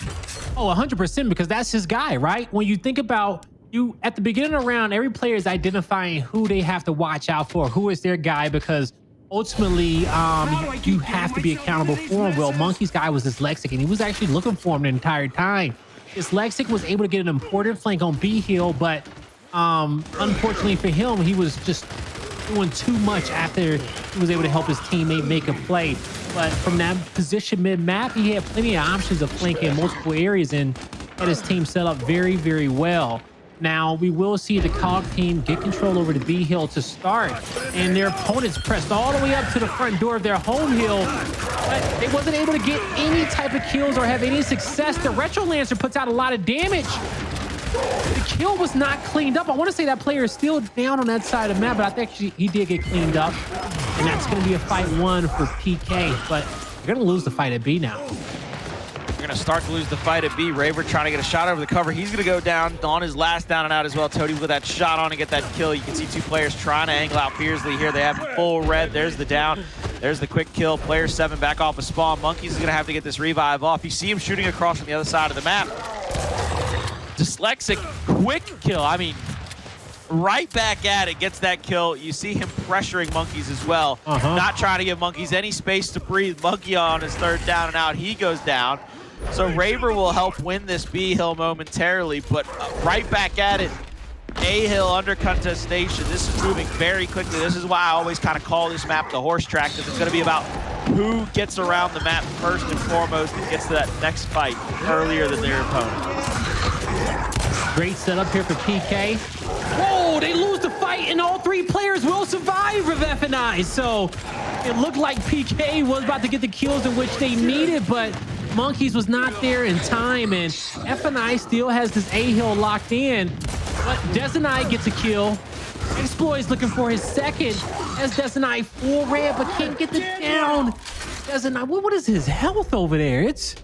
Oh, 100%, because that's his guy, right? When you think about you at the beginning of the round, every player is identifying who they have to watch out for, who is their guy, because ultimately, you have to be accountable for him. Well, Monkyz guy was Dyslexic, and he was actually looking for him the entire time. Dyslexic was able to get an important flank on B hill, but unfortunately for him, he was just doing too much after he was able to help his teammate make a play. But from that position mid-map, he had plenty of options of flanking in multiple areas and had his team set up very, very well. Now, we will see the COG team get control over the B hill to start, and their opponents pressed all the way up to the front door of their home hill, but they wasn't able to get any type of kills or have any success. The Retro Lancer puts out a lot of damage. The kill was not cleaned up. I want to say that player is still down on that side of the map, but I think he did get cleaned up, and that's going to be a fight 1 for PK, but you're going to lose the fight at B now. We're going to start to lose the fight at B. Raver trying to get a shot over the cover. He's going to go down on his last down and out as well. Toti with that shot on and get that kill. You can see 2 players trying to angle out Fearzly here. They have full red. There's the down. There's the quick kill. Player 7 back off of spawn. Monkyz is going to have to get this revive off. You see him shooting across from the other side of the map. Dyslexic, quick kill. I mean, right back at it, gets that kill. You see him pressuring Monkyz as well. Not trying to give Monkyz any space to breathe. Monkey on his 3rd down and out. He goes down. So Raver will help win this B hill momentarily, but right back at it. A hill under contestation. This is moving very quickly. This is why I always kind of call this map the horse track, because it's going to be about who gets around the map first and foremost and gets to that next fight earlier than their opponent. Great setup here for PK. Whoa, they lose the fight, and all 3 players will survive with F and I. So it looked like PK was about to get the kills in which they needed, but Monkyz was not there in time, and F and I still has this A hill locked in. But Dezo gets a kill. Xploidz looking for his 2nd as Dezo full red, but can't get the down. Dezo, what is his health over there? It's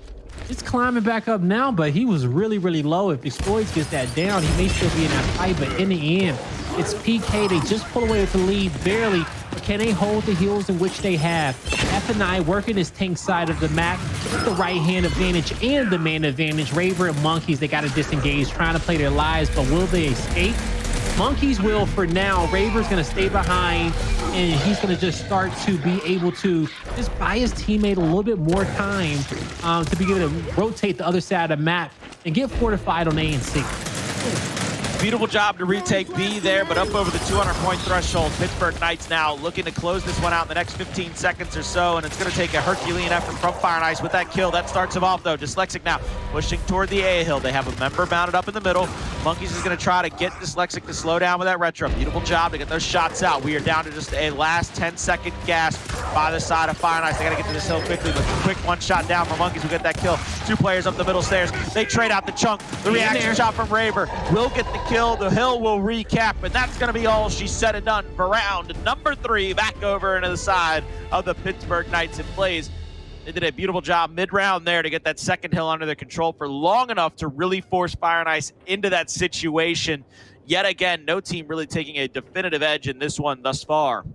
climbing back up now, but he was really, really low. If Xploidz gets that down, he may still be in that fight, but in the end, it's PK. They just pull away with the lead, barely, but can they hold the heals in which they have? F and I working his tank side of the map with the right-hand advantage and the man advantage. Raver and Monkyz, they got to disengage, trying to play their lives, but will they escape? Monkyz will for now. Raver's going to stay behind, and he's going to just start to be able to just buy his teammate a little bit more time to be able to rotate the other side of the map and get fortified on A and C. Beautiful job to retake B there, but up over the 200-point threshold. Pittsburgh Knights now looking to close this one out in the next 15 seconds or so, and it's going to take a Herculean effort from Fire and Ice with that kill. That starts him off, though. Dyslexic now pushing toward the A hill. They have a member mounted up in the middle. Monkyz is going to try to get Dyslexic to slow down with that retro. Beautiful job to get those shots out. We are down to just a last 10-second gasp by the side of Fire and Ice. They got to get to this hill quickly, but quick one shot down from Monkyz will get that kill. 2 players up the middle stairs. They trade out the chunk. The reaction shot from Raver will get the kill. The hill will recap, and that's going to be all she's said and done for round number 3. Back over into the side of the Pittsburgh Knights and plays. They did a beautiful job mid-round there to get that second hill under their control for long enough to really force Fire and Ice into that situation. Yet again, no team really taking a definitive edge in this one thus far.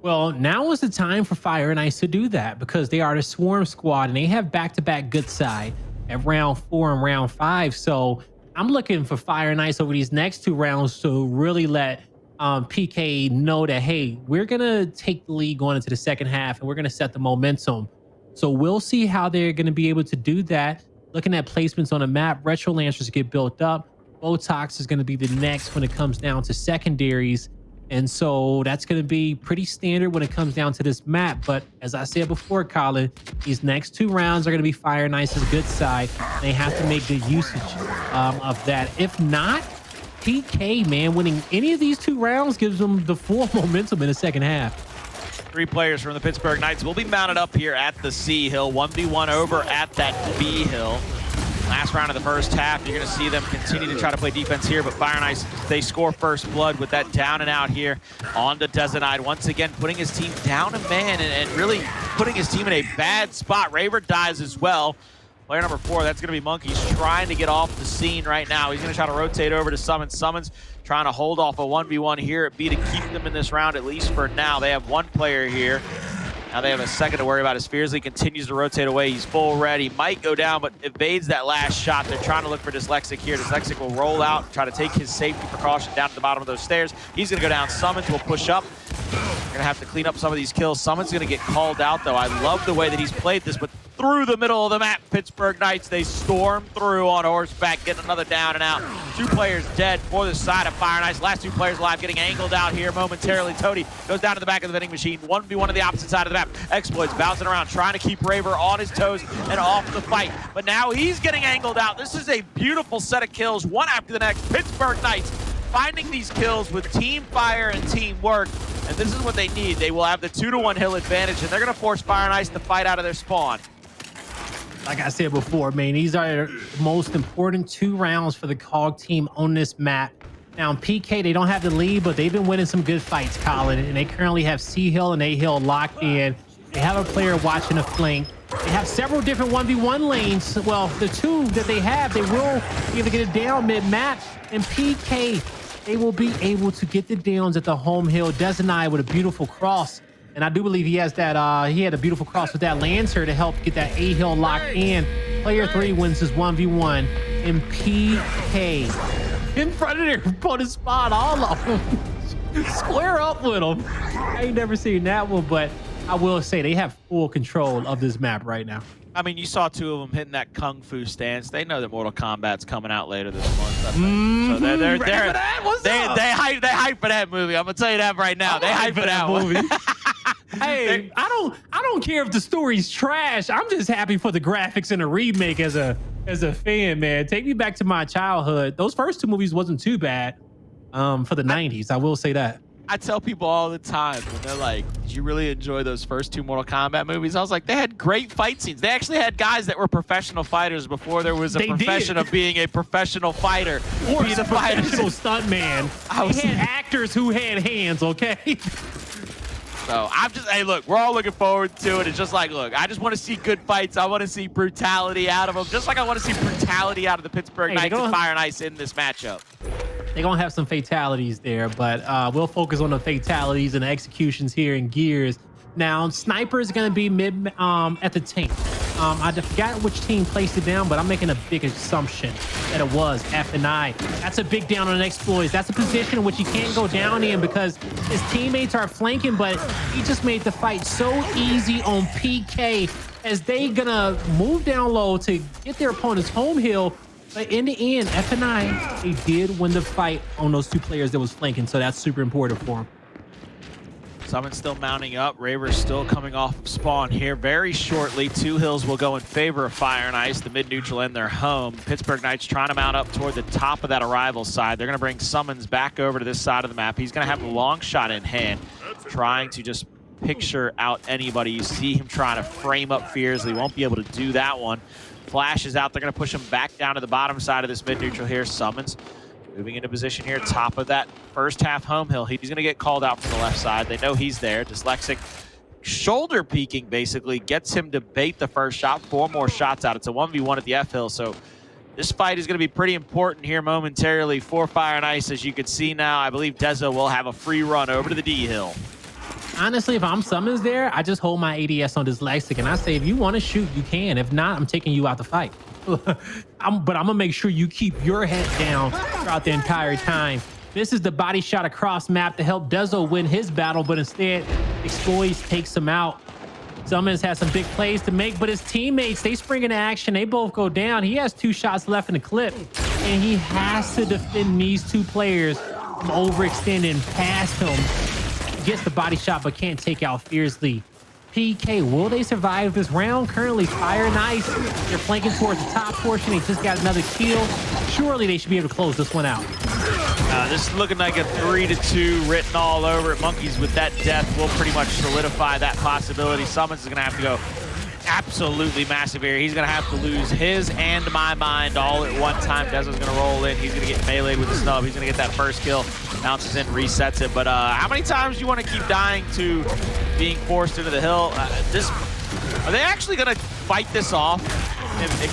Well, now is the time for Fire and Ice to do that because they are the Swarm Squad and they have back-to-back good side at round 4 and round 5. So I'm looking for Fire and Ice over these next 2 rounds to really let PK know that, hey, we're going to take the lead going into the second half and we're going to set the momentum. So we'll see how they're going to be able to do that. Looking at placements on the map, Retro Lancers get built up. Botox is going to be the next when it comes down to secondaries. And so that's going to be pretty standard when it comes down to this map. But as I said before, Colin, these next 2 rounds are going to be Fire and Ice's good side. They have to make good usage of that. If not, PK, man, winning any of these 2 rounds gives them the full momentum in the second half. 3 players from the Pittsburgh Knights will be mounted up here at the C hill. 1v1 over at that B hill. Last round of the first half, you're going to see them continue to try to play defense here, but Fire and Ice, they score first blood with that down and out here on the Dezo. Once again, putting his team down a man and really putting his team in a bad spot. Raver dies as well. Player number 4, that's going to be Monkyz, trying to get off the scene right now. He's going to try to rotate over to Sumuns. Sumuns trying to hold off a 1v1 here at B to keep them in this round, at least for now. They have 1 player here. Now they have a second to worry about as Fearzly continues to rotate away. He's full red. He might go down, but evades that last shot. They're trying to look for Dyslexic here. Dyslexic will roll out, try to take his safety precaution down to the bottom of those stairs. He's going to go down. Sumuns will push up. We're going to have to clean up some of these kills. Sumuns going to get called out, though. I love the way that he's played this, but through the middle of the map, Pittsburgh Knights, they storm through on horseback, getting another down and out. 2 players dead for the side of Fire and Ice. Last 2 players alive, getting angled out here momentarily. Toti goes down to the back of the vending machine. 1v1 to the opposite side of the map. Xploidz bouncing around, trying to keep Raver on his toes and off the fight. But now he's getting angled out. This is a beautiful set of kills, one after the next. Pittsburgh Knights finding these kills with team fire and teamwork. And this is what they need. They will have the 2-to-1 hill advantage, and they're going to force Fire and Ice to fight out of their spawn. Like I said before, man, these are the most important 2 rounds for the COG team on this map. Now, in PK, they don't have the lead, but they've been winning some good fights, Colin, and they currently have C hill and A hill locked in. They have a player watching a flank. They have several different 1v1 lanes. Well, the 2 that they have, they will be able to get it down mid-map. And PK, they will be able to get the downs at the home hill. Dezo with a beautiful cross. And I do believe he has that, he had a beautiful cross with that Lancer to help get that A hill locked in. Player 3 wins his 1v1 in PK. In front of their opponent's spot, all of them. Square up with them. I ain't never seen that one, but I will say they have full control of this map right now. I mean, you saw 2 of them hitting that kung fu stance. They know that Mortal Kombat's coming out later this month. So they hype for that movie. I'm gonna tell you that right now. They hype for that movie. Hey, I don't care if the story's trash. I'm just happy for the graphics and the remake as a fan, man. Take me back to my childhood. Those first 2 movies wasn't too bad for the 90s. I will say that. I tell people all the time when they're like, did you really enjoy those first 2 Mortal Kombat movies? I was like, they had great fight scenes. They actually had guys that were professional fighters before there was a profession of being a professional fighter. Or a professional stuntman. They had actors who had hands, okay? So I'm just, hey, look, we're all looking forward to it. It's just like, look, I just want to see good fights. I want to see brutality out of them, just like I want to see brutality out of the Pittsburgh Knights and Fire and Ice in this matchup. They're going to have some fatalities there, but we'll focus on the fatalities and the executions here in Gears. Now, Sniper is going to be mid at the tank. I forgot which team placed it down, but I'm making a big assumption that it was F and I. That's a big down on Xploidz. That's a position in which he can't go down in because his teammates are flanking, but he just made the fight so easy on PK as they gonna move down low to get their opponent's home hill. But in the end, F and I, they did win the fight on those 2 players that was flanking, so that's super important for him. Sumuns still mounting up. Raver still coming off of spawn here very shortly. 2 hills will go in favor of Fire and Ice, the mid-neutral and their home. Pittsburgh Knights trying to mount up toward the top of that arrival side. They're going to bring Sumuns back over to this side of the map. He's going to have the long shot in hand, trying to just picture out anybody. You see him trying to frame up Fearzly. Won't be able to do that one. Flash is out. They're going to push him back down to the bottom side of this mid-neutral here. Sumuns moving into position here, top of that first half home hill. He's going to get called out from the left side. They know he's there. Dyslexic shoulder peeking basically gets him to bait the first shot. 4 more shots out. It's a 1v1 at the F hill. So this fight is going to be pretty important here momentarily for Fire and Ice. As you can see now, I believe Dezo will have a free run over to the D hill. Honestly, if I'm Sumuns there, I just hold my ADS on Dyslexic and I say, if you want to shoot, you can. If not, I'm taking you out the fight. But I'm gonna make sure you keep your head down throughout the entire time. This is the body shot across map to help Dezo win his battle, but instead Xploidz takes him out. Sumuns has some big plays to make, but his teammates, they spring into action. They both go down. He has 2 shots left in the clip, and he has to defend these 2 players from overextending past him. Gets the body shot, but can't take out Fearzly. PK, will they survive this round? Currently, Fire and Ice, they're flanking towards the top portion. They just got another kill. Surely they should be able to close this one out. This is looking like a 3-2 written all over it. Monkyz with that death will pretty much solidify that possibility. Sumuns is going to have to go absolutely massive here. He's going to have to lose his and my mind all at one time. Dezo's going to roll in. He's going to get meleeed with the snub. He's going to get that first kill. Bounces in, resets it. But how many times do you want to keep dying to being forced into the hill? Are they actually going to fight this off?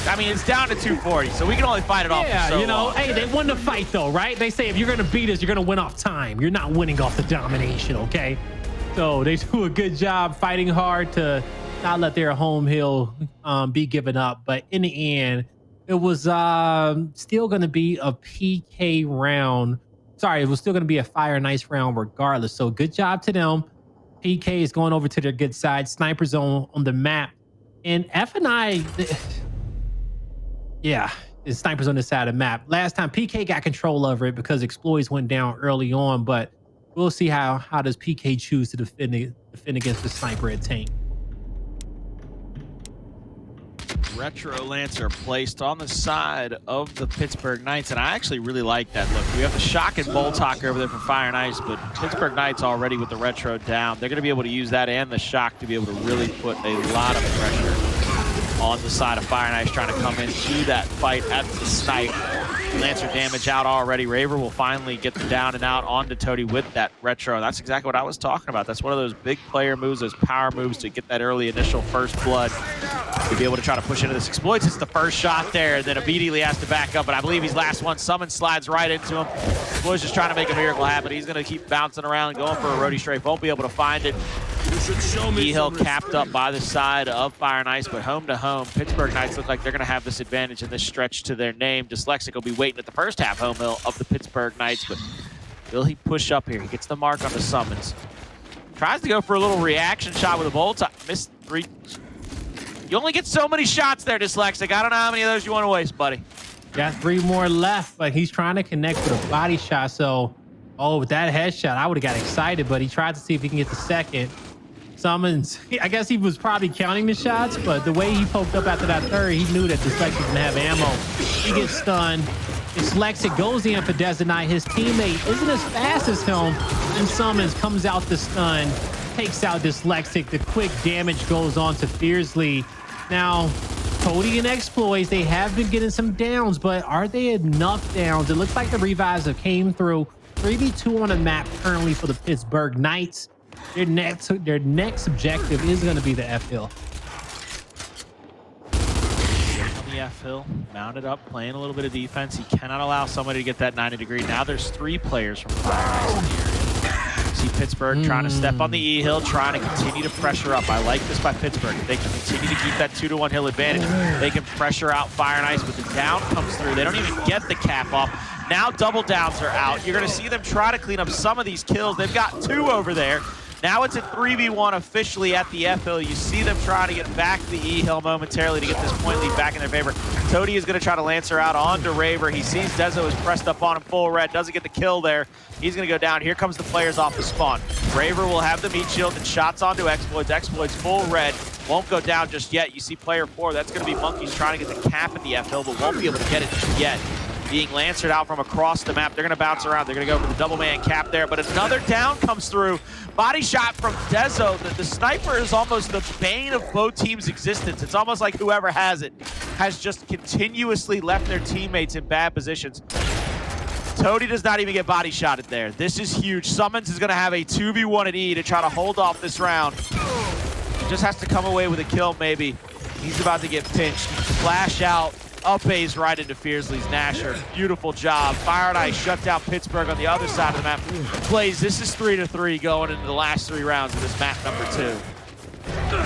I mean, it's down to 240, so we can only fight it off for so you know, long. hey, they won the fight though, right? They say if you're going to beat us, you're going to win off time. You're not winning off the domination, okay? So they do a good job fighting hard to not let their home hill be given up. But in the end, it was still going to be a PK round. Sorry, it was still going to be a Fire and Ice round regardless. So good job to them. PK is going over to their good side. Sniper zone on the map. And F&I, yeah, it's snipers on this side of the map. Last time PK got control over it because Xploidz went down early on, but we'll see how does PK choose to defend against the sniper at tank. Retro Lancer placed on the side of the Pittsburgh Knights, and I actually really like that look. We have the shock and bolt talk over there for Fire and Ice, but Pittsburgh Knights already with the retro down. They're going to be able to use that and the shock to be able to really put a lot of pressure on the side of Fire and Ice, trying to come into that fight at the snipe. Lancer damage out already. Raver will finally get the down and out onto Toti with that retro. That's exactly what I was talking about. That's one of those big player moves, those power moves to get that early initial first blood, to be able to try to push into this. Xploidz hits the first shot there, and then immediately has to back up, but I believe he's last one. Sumuns slides right into him. Xploidz just trying to make a miracle happen. He's going to keep bouncing around and going for a roadie strafe. Won't be able to find it. E-Hill capped up by the side of Fire and Ice, but home to home, Pittsburgh Knights look like they're going to have this advantage in this stretch to their name. Dyslexic will be waiting at the first half home hill of the Pittsburgh Knights, but will he push up here? He gets the mark on the Sumuns. Tries to go for a little reaction shot with a bolt. Missed 3. You only get so many shots there, Dyslexic. I don't know how many of those you want to waste, buddy. Got 3 more left, but he's trying to connect with a body shot. So, with that headshot, I would have got excited, but he tried to see if he can get the second. Sumuns, I guess he was probably counting the shots, but the way he poked up after that third, he knew that Dyslexic didn't have ammo. He gets stunned. Dyslexic goes in for Designite. His teammate isn't as fast as him, and Sumuns comes out the stun, takes out Dyslexic. The quick damage goes on to Fearzly. Now, Toti and Xploidz, they have been getting some downs, but are they enough downs? It looks like the revives have came through. 3v2 on the map currently for the Pittsburgh Knights. Their next objective is going to be the F hill. On the F hill, mounted up, playing a little bit of defense. He cannot allow somebody to get that 90-degree. Now there's 3 players from Fire and Ice. See Pittsburgh trying to step on the E hill, trying to continue to pressure up. I like this by Pittsburgh. If they can continue to keep that 2-to-1 hill advantage, they can pressure out Fire and Ice, but the down comes through. They don't even get the cap off. Now double downs are out. You're going to see them try to clean up some of these kills. They've got 2 over there. Now it's a 3v1 officially at the F hill. You see them trying to get back the E hill momentarily to get this point lead back in their favor. Toti is going to try to Lancer out onto Raver. He sees Dezo is pressed up on him full red, doesn't get the kill there. He's going to go down. Here comes the players off the spawn. Raver will have them eat shield and shots onto Xploidz. Xploidz full red. Won't go down just yet. You see player 4. That's going to be Monkyz trying to get the cap at the F hill, but won't be able to get it just yet. Being lancered out from across the map. They're going to bounce around. They're going to go for the double man cap there, but another down comes through. Body shot from Dezo. The sniper is almost the bane of both teams' existence. It's almost like whoever has it has just continuously left their teammates in bad positions. Toti does not even get body shotted there. This is huge. Sumuns is going to have a 2v1 at E to try to hold off this round. He just has to come away with a kill, maybe. He's about to get pinched. Flash out. Up A's right into Fearzly's Nasher. Beautiful job. Fire and Ice shut down Pittsburgh on the other side of the map. Plays, this is 3-3 going into the last 3 rounds of this map number 2.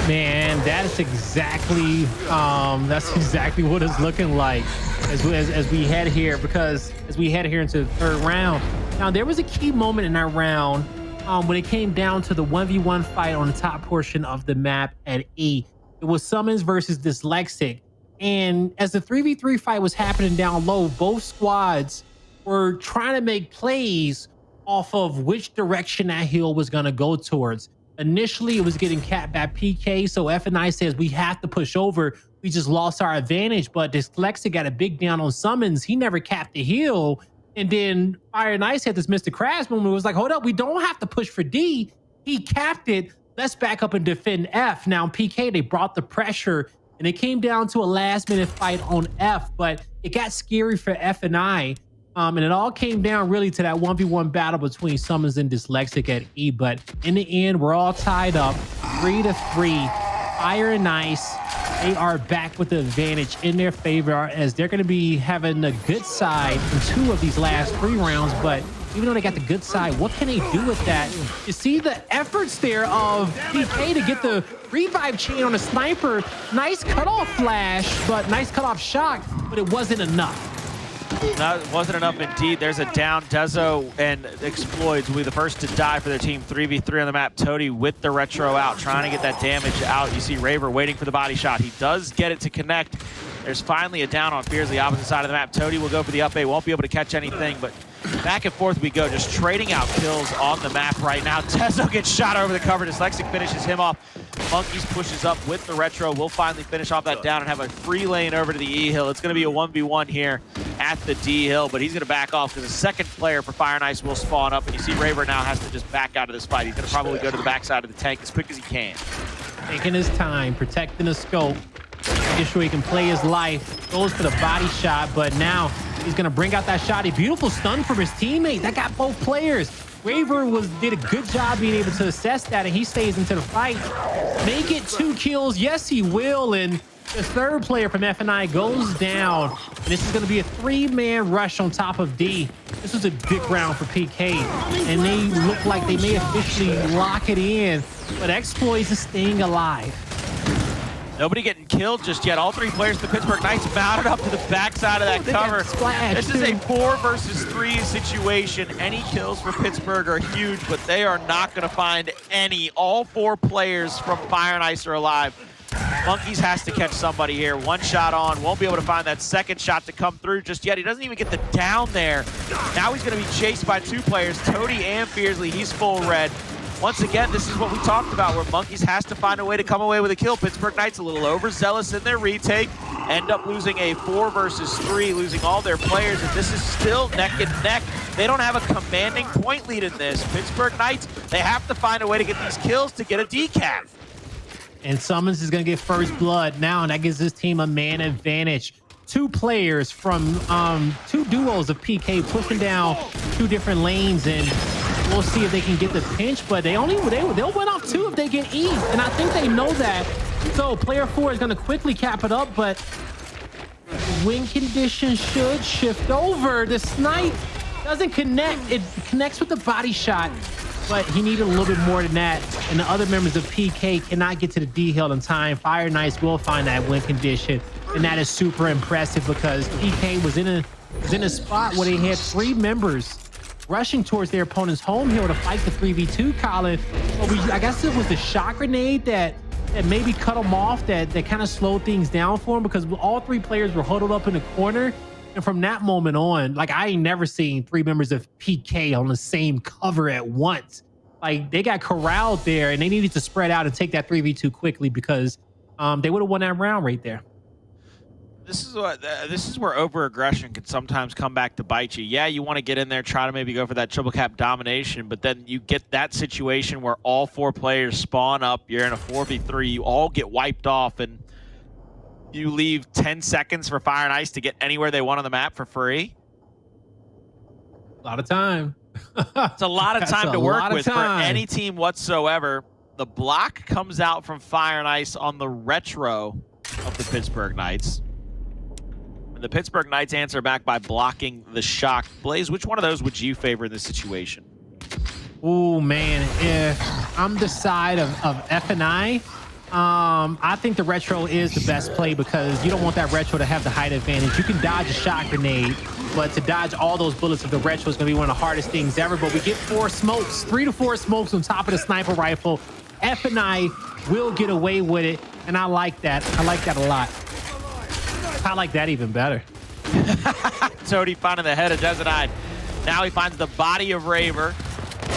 Man, that's exactly what it's looking like as we head here, because as we head here into the 3rd round. Now, there was a key moment in our round when it came down to the 1v1 fight on the top portion of the map at E. It was Sumuns versus Dyslexic. And as the 3v3 fight was happening down low, both squads were trying to make plays off of which direction that hill was going to go towards. Initially, it was getting capped by PK, so F and I says we have to push over. We just lost our advantage, but Dyslexic got a big down on Sumuns. He never capped the hill. And then Fire and Ice had this Mr. Crash moment. It was like, hold up, we don't have to push for D. He capped it. Let's back up and defend F. Now, PK, they brought the pressure. And it came down to a last-minute fight on F, but it got scary for F and I. And it all came down really to that 1v1 battle between Sumuns and Dyslexic at E. But in the end, we're all tied up 3-3. Fire and Ice, they are back with the advantage in their favor, as they're going to be having a good side in 2 of these last 3 rounds. But even though they got the good side, what can they do with that? You see the efforts there of PK to get the revive chain on a sniper. Nice cutoff flash, but nice cutoff shot, but it wasn't enough. No, it wasn't enough indeed. There's a down. Dezo and Xploidz will be the first to die for their team. 3v3 on the map. Toti with the retro out, trying to get that damage out. You see Raver waiting for the body shot. He does get it to connect. There's finally a down on Fearzly, opposite side of the map. Toti will go for the up A. Won't be able to catch anything, but back and forth we go, just trading out kills on the map right now. Dezo gets shot over the cover. Dyslexic finishes him off. Monkyz pushes up with the retro. We'll finally finish off that down and have a free lane over to the E hill. It's going to be a 1v1 here at the D hill, but he's going to back off because a second player for Fire and Ice will spawn up, and you see Raver now has to just back out of this fight. He's going to probably go to the backside of the tank as quick as he can. Taking his time, protecting the scope, making sure he can play his life. Goes for the body shot, but now he's going to bring out that shot. A beautiful stun from his teammate. That got both players. Raver did a good job being able to assess that, and he stays into the fight. Make it 2 kills. Yes, he will. And the 3rd player from F&I goes down. And this is going to be a 3-man rush on top of D. This was a big round for PK, and they look like they may officially lock it in. But Xploidz is staying alive. Nobody getting killed just yet. All 3 players of the Pittsburgh Knights mounted up to the backside of that cover. This is a 4 versus 3 situation. Any kills for Pittsburgh are huge, but they are not going to find any. All 4 players from Fire and Ice are alive. Monkyz has to catch somebody here. 1 shot on. Won't be able to find that second shot to come through just yet. He doesn't even get the down there. Now he's going to be chased by 2 players, Toti and Fearzly. He's full red. Once again, this is what we talked about, where Monkyz has to find a way to come away with a kill. Pittsburgh Knights a little overzealous in their retake, end up losing a 4 versus 3, losing all their players, and this is still neck and neck. They don't have a commanding point lead in this. Pittsburgh Knights, they have to find a way to get these kills to get a decap. And Sumuns is going to get first blood now, and that gives his team a man advantage. 2 players from 2 duos of PK pushing down 2 different lanes, and we'll see if they can get the pinch, but they'll win off 2 if they get E, and I think they know that. So player 4 is going to quickly cap it up, but win condition should shift over. The snipe doesn't connect. It connects with the body shot, but he needed a little bit more than that, and the other members of PK cannot get to the D hill in time. Fire and Ice will find that win condition, and that is super impressive because PK was in a spot where they had 3 members rushing towards their opponent's home hill to fight the 3v2, Colin. But I guess it was the shot grenade that maybe cut them off, that kind of slowed things down for them, because all 3 players were huddled up in the corner. And from that moment on, like, I ain't never seen 3 members of PK on the same cover at once. Like, they got corralled there, and they needed to spread out and take that 3v2 quickly, because they would have won that round right there. This is where over-aggression can sometimes come back to bite you. Yeah, you want to get in there, try to maybe go for that triple cap domination, but then you get that situation where all 4 players spawn up, you're in a 4v3, you all get wiped off, and you leave 10 seconds for Fire and Ice to get anywhere they want on the map for free. A lot of time. It's a lot of time to work with for any team whatsoever. The block comes out from Fire and Ice on the retro of the Pittsburgh Knights. And the Pittsburgh Knights answer back by blocking the shock. Blaze, which one of those would you favor in this situation? Oh, man. If I'm the side of F&I, I think the retro is the best play, because you don't want that retro to have the height advantage. You can dodge a shot grenade, but to dodge all those bullets of the retro is going to be one of the hardest things ever. But we get 4 smokes, 3 to 4 smokes on top of the sniper rifle. F&I will get away with it, and I like that. I like that a lot. I like that even better. Toti finding the head of Dezo. Now he finds the body of Raver.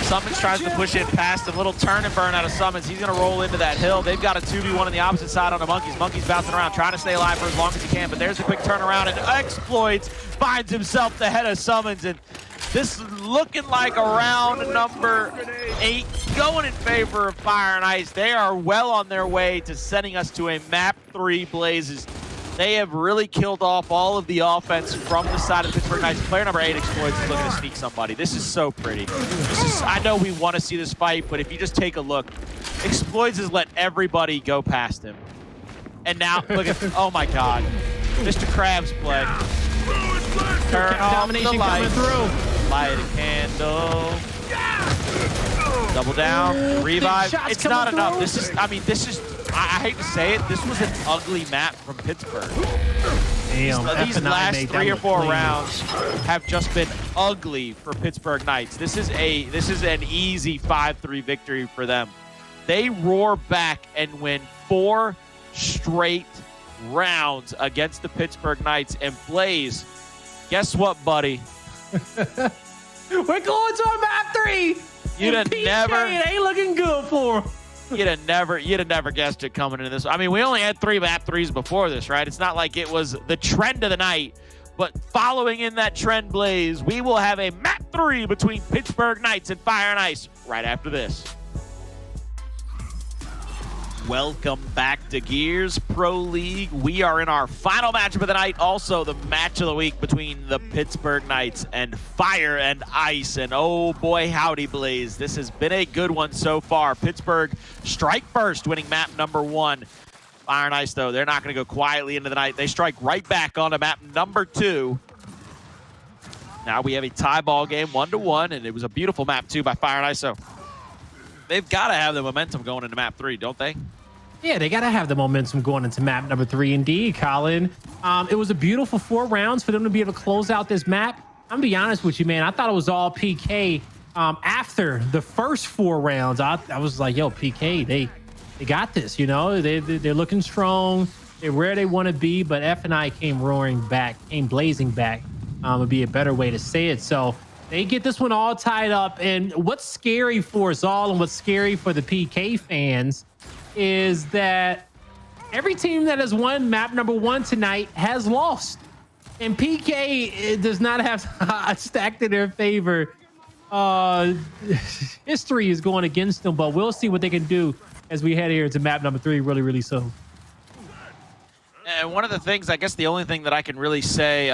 Sumuns tries to push in past him. Little turn and burn out of Sumuns. He's going to roll into that hill. They've got a 2v1 on the opposite side on the Monkyz. Monkyz bouncing around, trying to stay alive for as long as he can. But there's a quick turnaround, and Xploidz finds himself the head of Sumuns. And this is looking like a round number 8 going in favor of Fire and Ice. They are well on their way to sending us to a map 3 Blazes. They have really killed off all of the offense from the side of the Pittsburgh Knights. Player number 8, Xploidz, is looking to sneak somebody. This is so pretty. I know we want to see this fight, but if you just take a look, Xploidz has let everybody go past him. And now, look at, oh my God. Mr. Krabs play. Turn off the light. Light a candle. Double down, revive. It's not enough. This is, I mean, this is, I hate to say it, this was an ugly map from Pittsburgh. Damn, these last 3 or 4 rounds have just been ugly for Pittsburgh Knights. This is an easy 5-3 victory for them. They roar back and win 4 straight rounds against the Pittsburgh Knights. And Blaze, guess what, buddy? We're going to a map 3. You'd have never. It ain't looking good for him. You'd have never guessed it coming into this. I mean, we only had 3 map 3s before this, right? It's not like it was the trend of the night. But following in that trend, Blaze, we will have a map 3 between Pittsburgh Knights and Fire and Ice right after this. Welcome back to Gears Pro League. We are in our final matchup of the night, also the match of the week between the Pittsburgh Knights and Fire and Ice. And oh boy, howdy, Blaze. This has been a good one so far. Pittsburgh strike first, winning map number 1. Fire and Ice, though, they're not going to go quietly into the night. They strike right back onto map number 2. Now we have a tie ball game, 1-1, and it was a beautiful map 2 by Fire and Ice. So they've got to have the momentum going into map 3, don't they? Yeah, they got to have the momentum going into map number 3 indeed, Colin. It was a beautiful 4 rounds for them to be able to close out this map. I'm going to be honest with you, man. I thought it was all PK after the first 4 rounds. I was like, yo, PK, they got this, you know? They're looking strong. They're where they want to be, but F&I came roaring back, came blazing back, would be a better way to say it. So they get this one all tied up. And what's scary for us all and what's scary for the PK fans is that every team that has won map number 1 tonight has lost. And PK does not have stacked in their favor. History is going against them, but we'll see what they can do as we head here to map number 3 really, really soon. And one of the things, I guess the only thing that I can really say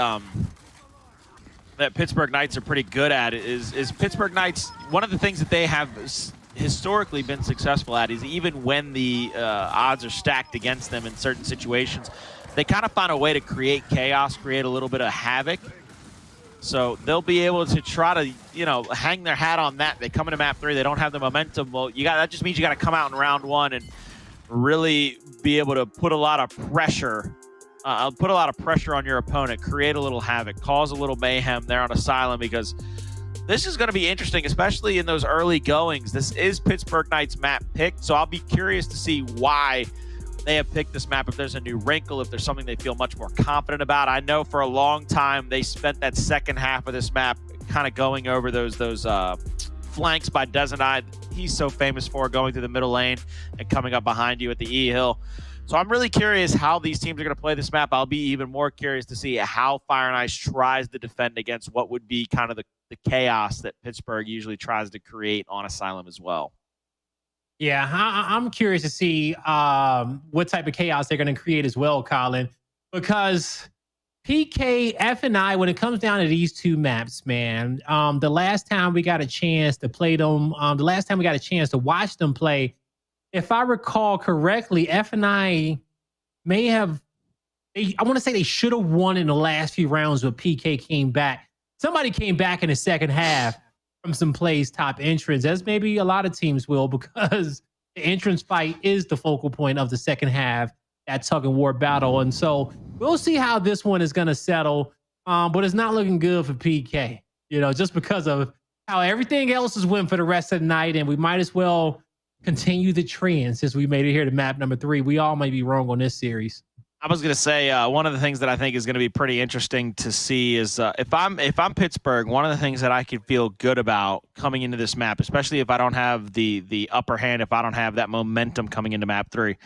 that Pittsburgh Knights are pretty good at is Pittsburgh Knights, one of the things that they have historically been successful at is even when the odds are stacked against them in certain situations, they kind of find a way to create chaos, create a little bit of havoc. So they'll be able to try to, you know, hang their hat on that. They come into map 3, they don't have the momentum. Well, that just means you got to come out in round 1 and really be able to put a lot of pressure. On your opponent, create a little havoc, cause a little mayhem there on Asylum, because This is going to be interesting, especially in those early goings. This is Pittsburgh Knights map picked, so I'll be curious to see why they have picked this map, if there's a new wrinkle, if there's something they feel much more confident about. I know for a long time they spent that second half of this map kind of going over those flanks by Dezo. He's so famous for going through the middle lane and coming up behind you at the E-Hill. So I'm really curious how these teams are going to play this map. I'll be even more curious to see how Fire and Ice tries to defend against what would be kind of the chaos that Pittsburgh usually tries to create on Asylum as well. Yeah, I'm curious to see what type of chaos they're going to create as well, Colin, because PK, F, and I, when it comes down to these two maps, man, the last time we got a chance to play them, the last time we got a chance to watch them play, if I recall correctly, F and I may have, I want to say they should have won in the last few rounds, but PK came back. Somebody came back in the second half from some plays top entrance, as maybe a lot of teams will, because the entrance fight is the focal point of the second half, that tug and war battle. And so we'll see how this one is going to settle. But it's not looking good for PK, you know, just because of how everything else has went for the rest of the night. And we might as well continue the trend since we made it here to map number 3. We all might be wrong on this series. I was going to say one of the things that I think is going to be pretty interesting to see is if I'm Pittsburgh, one of the things that I could feel good about coming into this map, especially if I don't have the upper hand, if I don't have that momentum coming into map 3,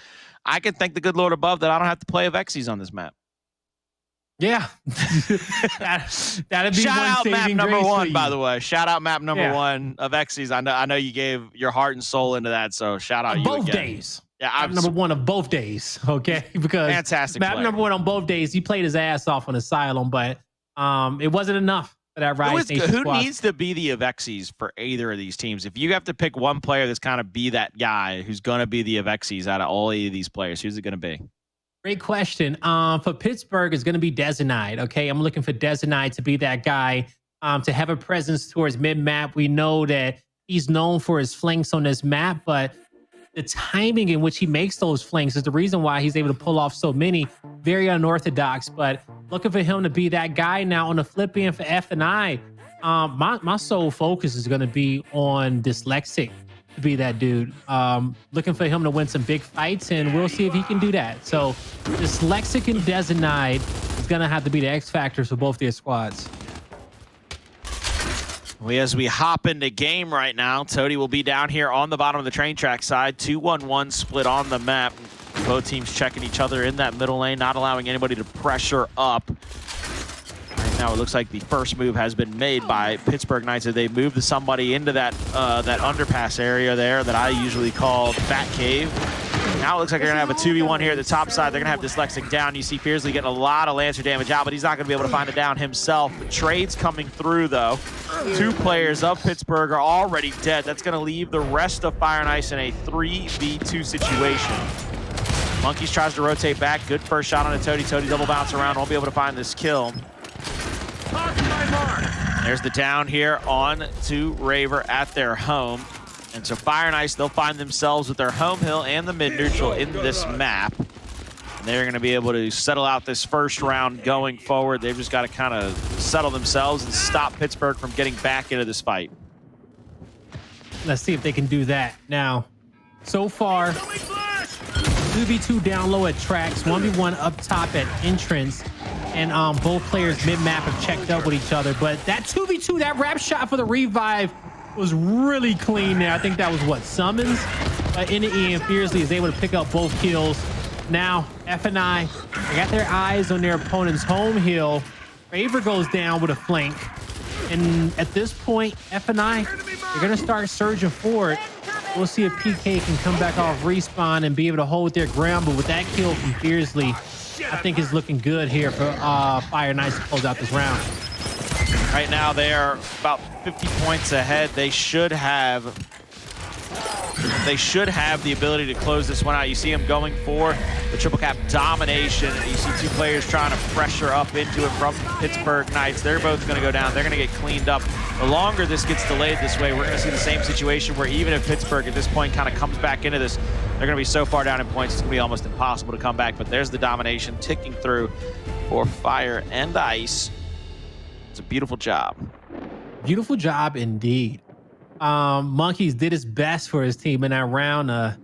I can thank the good Lord above that I don't have to play Xploidz on this map. Yeah. That'd be shout out map number 1, by the way. Shout out map number 1 of Xploidz. I know you gave your heart and soul into that, so shout out you both again. Days. Yeah, map number 1 of both days, okay? Because fantastic map player. number 1 on both days, he played his ass off on Asylum, but it wasn't enough for that Rise Nation Who squad. needs to be the Xploidz for either of these teams? If you have to pick one player that's kind of be that guy who's going to be the Xploidz out of all of these players, who's it going to be? Great question. For Pittsburgh, it's going to be Dezo. Okay, I'm looking for Dezo to be that guy, to have a presence towards mid-map. We know that he's known for his flanks on this map, but the timing in which he makes those flanks is the reason why he's able to pull off so many. Very unorthodox, but looking for him to be that guy. Now on the flip end for F and I, my sole focus is going to be on Dyslexic to be that dude. Looking for him to win some big fights, and we'll see if he can do that. So Dyslexic and Dezo is going to have to be the X factors for both their squads. As we hop into game right now, Toti will be down here on the bottom of the train track side. 2-1-1 split on the map. Both teams checking each other in that middle lane, not allowing anybody to pressure up. Right now, it looks like the first move has been made by Pittsburgh Knights. They moved somebody into that that underpass area there that I usually call Fat Cave. Now it looks like they're going to have a 2v1 here at the top side. They're going to have Dyslexic down. You see Fearzly getting a lot of Lancer damage out, but he's not going to be able to find it down himself. The trade's coming through, though. 2 players of Pittsburgh are already dead. That's going to leave the rest of Fire and Ice in a 3v2 situation. Monkyz tries to rotate back. Good first shot on a Toti. Toti double bounce around. Won't be able to find this kill. There's the down here on to Raver at their home. And so Fire and Ice, they'll find themselves with their home hill and the mid-neutral in this map. And they're going to be able to settle out this first round going forward. They've just got to kind of settle themselves and stop Pittsburgh from getting back into this fight. Let's see if they can do that. Now, so far, 2v2 down low at tracks, 1v1 up top at entrance. And both players mid-map have checked up with each other. But that 2v2, that wrap shot for the revive was really clean there. I think that was what, Sumuns? In the end, Fearzly is able to pick up both kills. Now, F and I, they got their eyes on their opponent's home hill. Raver goes down with a flank. And at this point, F and I, they're going to start surging forward. We'll see if PK can come back off respawn and be able to hold their ground. But with that kill from Fearzly, I think it's looking good here for Fire and Ice to close out this round. Right now, they are about 50 points ahead. They should have the ability to close this one out. You see them going for the triple cap domination. You see 2 players trying to pressure up into it from Pittsburgh Knights. They're both going to go down. They're going to get cleaned up. The longer this gets delayed this way, we're going to see the same situation where even if Pittsburgh at this point kind of comes back into this, they're going to be so far down in points, it's going to be almost impossible to come back. But there's the domination ticking through for Fire and Ice. It's a beautiful job. Beautiful job indeed. Monkyz did his best for his team in that round to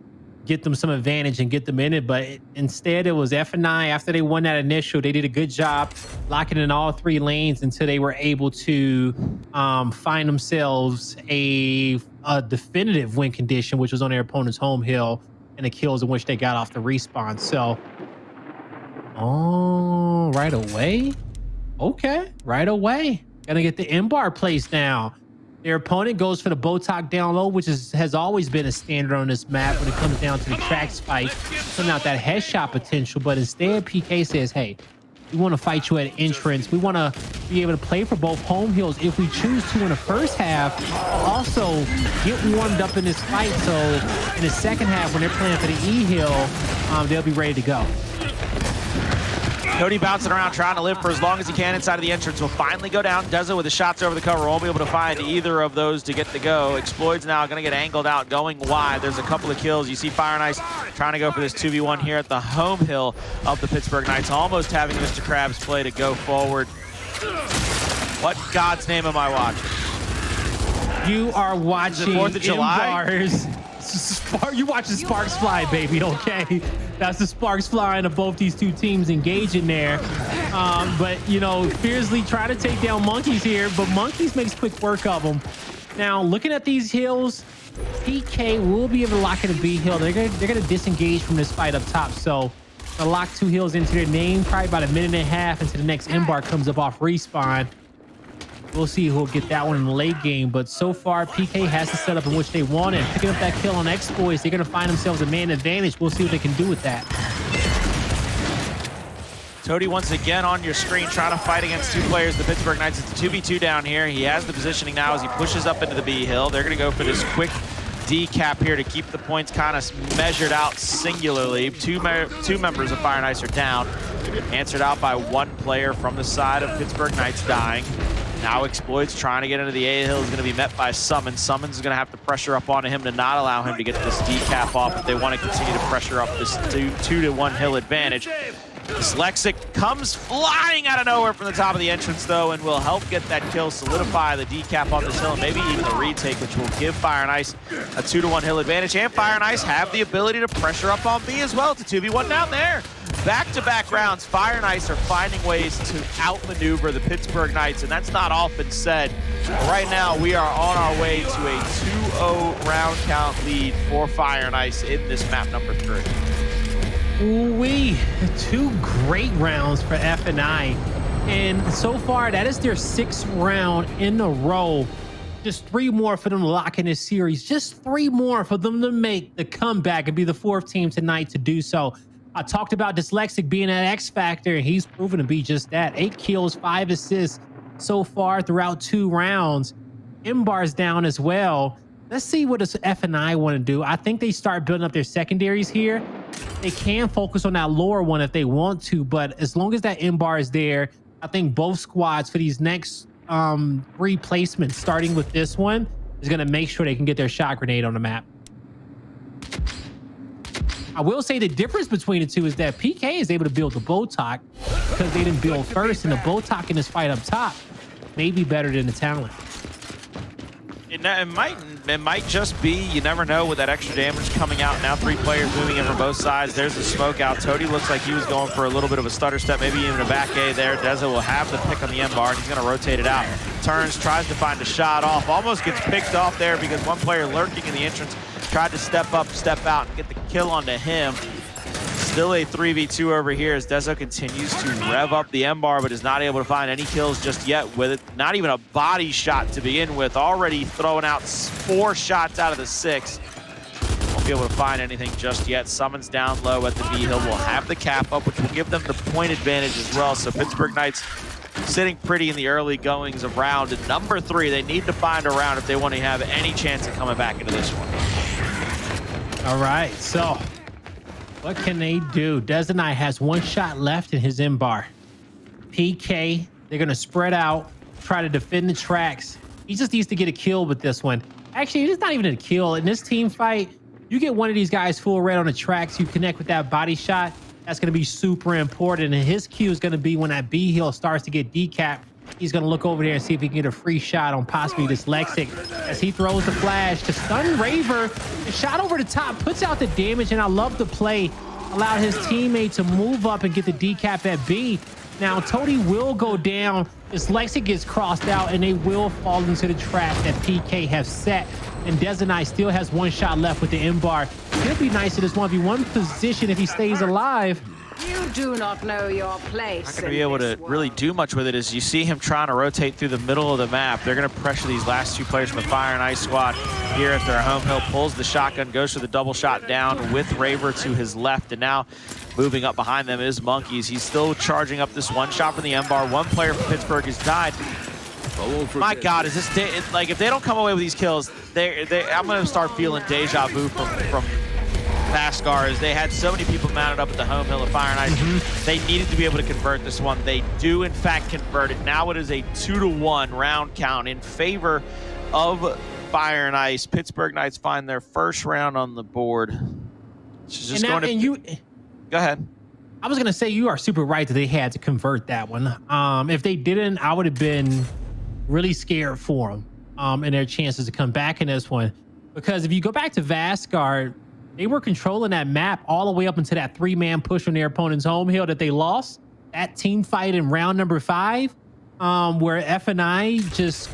get them some advantage and get them in it, but instead it was F and I. After they won that initial, they did a good job locking in all 3 lanes until they were able to find themselves a definitive win condition, which was on their opponent's home hill, and the kills in which they got off the respawn. So, oh, right away. Okay, right away. Gonna get the M-bar placed now. Their opponent goes for the Botok down low, which has always been a standard on this map when it comes down to the tracks fight, putting out that headshot potential. But instead, PK says, hey, we want to fight you at entrance. We want to be able to play for both home hills if we choose to in the first half. Also, get warmed up in this fight, so in the second half, when they're playing for the E hill, they'll be ready to go. Toti bouncing around, trying to live for as long as he can inside of the entrance. Will finally go down. Dezo with the shots over the cover. Won't be able to find either of those to get the go. Xploidz now going to get angled out, going wide. There's a couple of kills. You see Fire and Ice trying to go for this 2v1 here at the home hill of the Pittsburgh Knights, almost having Mr. Krabs play to go forward. What God's name am I watching? You are watching 4th of July? You watching Sparks fly, baby, okay? That's the sparks flying of both these 2 teams engaging there. But, you know, Fearzly trying to take down Monkyz here, but Monkyz makes quick work of them. Now, looking at these hills, PK will be able to lock in a B hill. They're gonna disengage from this fight up top. So they'll lock 2 hills into their name, probably about 1.5 minutes until the next M-bar comes up off respawn. We'll see who'll get that one in the late game, but so far PK has the setup in which they want it. Picking up that kill on Xploidz, they're going to find themselves a man advantage. We'll see what they can do with that. Toti once again on your screen trying to fight against 2 players. The Pittsburgh Knights, it's a 2v2 down here. He has the positioning now as he pushes up into the B hill. They're going to go for this quick decap here to keep the points kind of measured out singularly. Two members of Fire and Ice are down. Answered out by 1 player from the side of Pittsburgh Knights dying. Now Xploidz trying to get into the A hill is going to be met by Sumuns. Sumuns is going to have to pressure up onto him to not allow him to get this decap off if they want to continue to pressure up this 2-to-1 hill advantage. Dyslexic comes flying out of nowhere from the top of the entrance, though, and will help get that kill, solidify the decap on this hill, and maybe even the retake, which will give Fire and Ice a 2-to-1 hill advantage. And Fire and Ice have the ability to pressure up on B as well. It's a 2v1 down there. Back-to-back rounds, Fire and Ice are finding ways to outmaneuver the Pittsburgh Knights, and that's not often said. Right now, we are on our way to a 2-0 round count lead for Fire and Ice in this map number 3. Ooh-wee, 2 great rounds for F and I. And so far, that is their 6th round in a row. Just 3 more for them to lock in this series. Just 3 more for them to make the comeback and be the 4th team tonight to do so. I talked about Dyslexic being an X factor, and he's proven to be just that. 8 kills, 5 assists so far throughout 2 rounds. M-bar's down as well. Let's see what this F and I want to do. I think they start building up their secondaries here. They can focus on that lower one if they want to, but as long as that M-bar is there, I think both squads for these next 3 placements, starting with this one, is going to make sure they can get their shot grenade on the map. I will say the difference between the 2 is that PK is able to build the Botok because they didn't build first, and the Botok in this fight up top may be better than the talent. It might just be, you never know, with that extra damage coming out. Now 3 players moving in from both sides. There's the smoke out. Toti looks like he was going for a little bit of a stutter step, maybe even a back A there. Dezo will have the pick on the M-bar, and he's going to rotate it out. Turns, tries to find a shot off, almost gets picked off there because 1 player lurking in the entrance tried to step up, step out, and get the kill onto him. Still a 3v2 over here as Dezo continues to rev up the M-bar, but is not able to find any kills just yet with it. Not even a body shot to begin with. Already throwing out 4 shots out of the 6. Won't be able to find anything just yet. Sumuns down low at the B hill. Will have the cap up, which will give them the point advantage as well. So Pittsburgh Knights sitting pretty in the early goings of round number 3. They need to find a round if they want to have any chance of coming back into this one. All right, so what can they do? Dezo has 1 shot left in his M-bar. PK, they're going to spread out, try to defend the tracks. He just needs to get a kill with this one. Actually, it's not even a kill. In this team fight, you get one of these guys full red on the tracks, you connect with that body shot, that's going to be super important. And his cue is going to be when that B hill starts to get decapped. He's going to look over there and see if he can get a free shot on possibly Dyslexic as he throws the flash to stun Raver. The shot over the top puts out the damage, and I love the play. Allowed his teammate to move up and get the decap at B. Now, Toti will go down. Dyslexic gets crossed out, and they will fall into the trap that PK have set. And Dezo still has one shot left with the M-bar. It'll be nice in this 1v1 position if he stays alive. You do not know your place. Not going to be able to really do much with it as you see him trying to rotate through the middle of the map. They're going to pressure these last two players from the Fire and Ice squad here at their home hill. Pulls the shotgun, goes for the double shot down with Raver to his left. And now moving up behind them is Monkyz. He's still charging up this one shot from the M-bar. One player from Pittsburgh has died. My God, is this like if they don't come away with these kills, I'm going to start feeling deja vu from Vascar, as they had so many people mounted up at the home hill of Fire and Ice. They needed to be able to convert this one. They do, in fact, convert it. Now it is a 2-to-1 round count in favor of Fire and Ice. Pittsburgh Knights find their first round on the board. Just Go ahead. I was going to say you are super right that they had to convert that one. If they didn't, I would have been really scared for them and their chances to come back in this one. Because if you go back to Vascar, they were controlling that map all the way up into that 3-man push on their opponent's home hill that they lost. That team fight in round number 5, where FNI just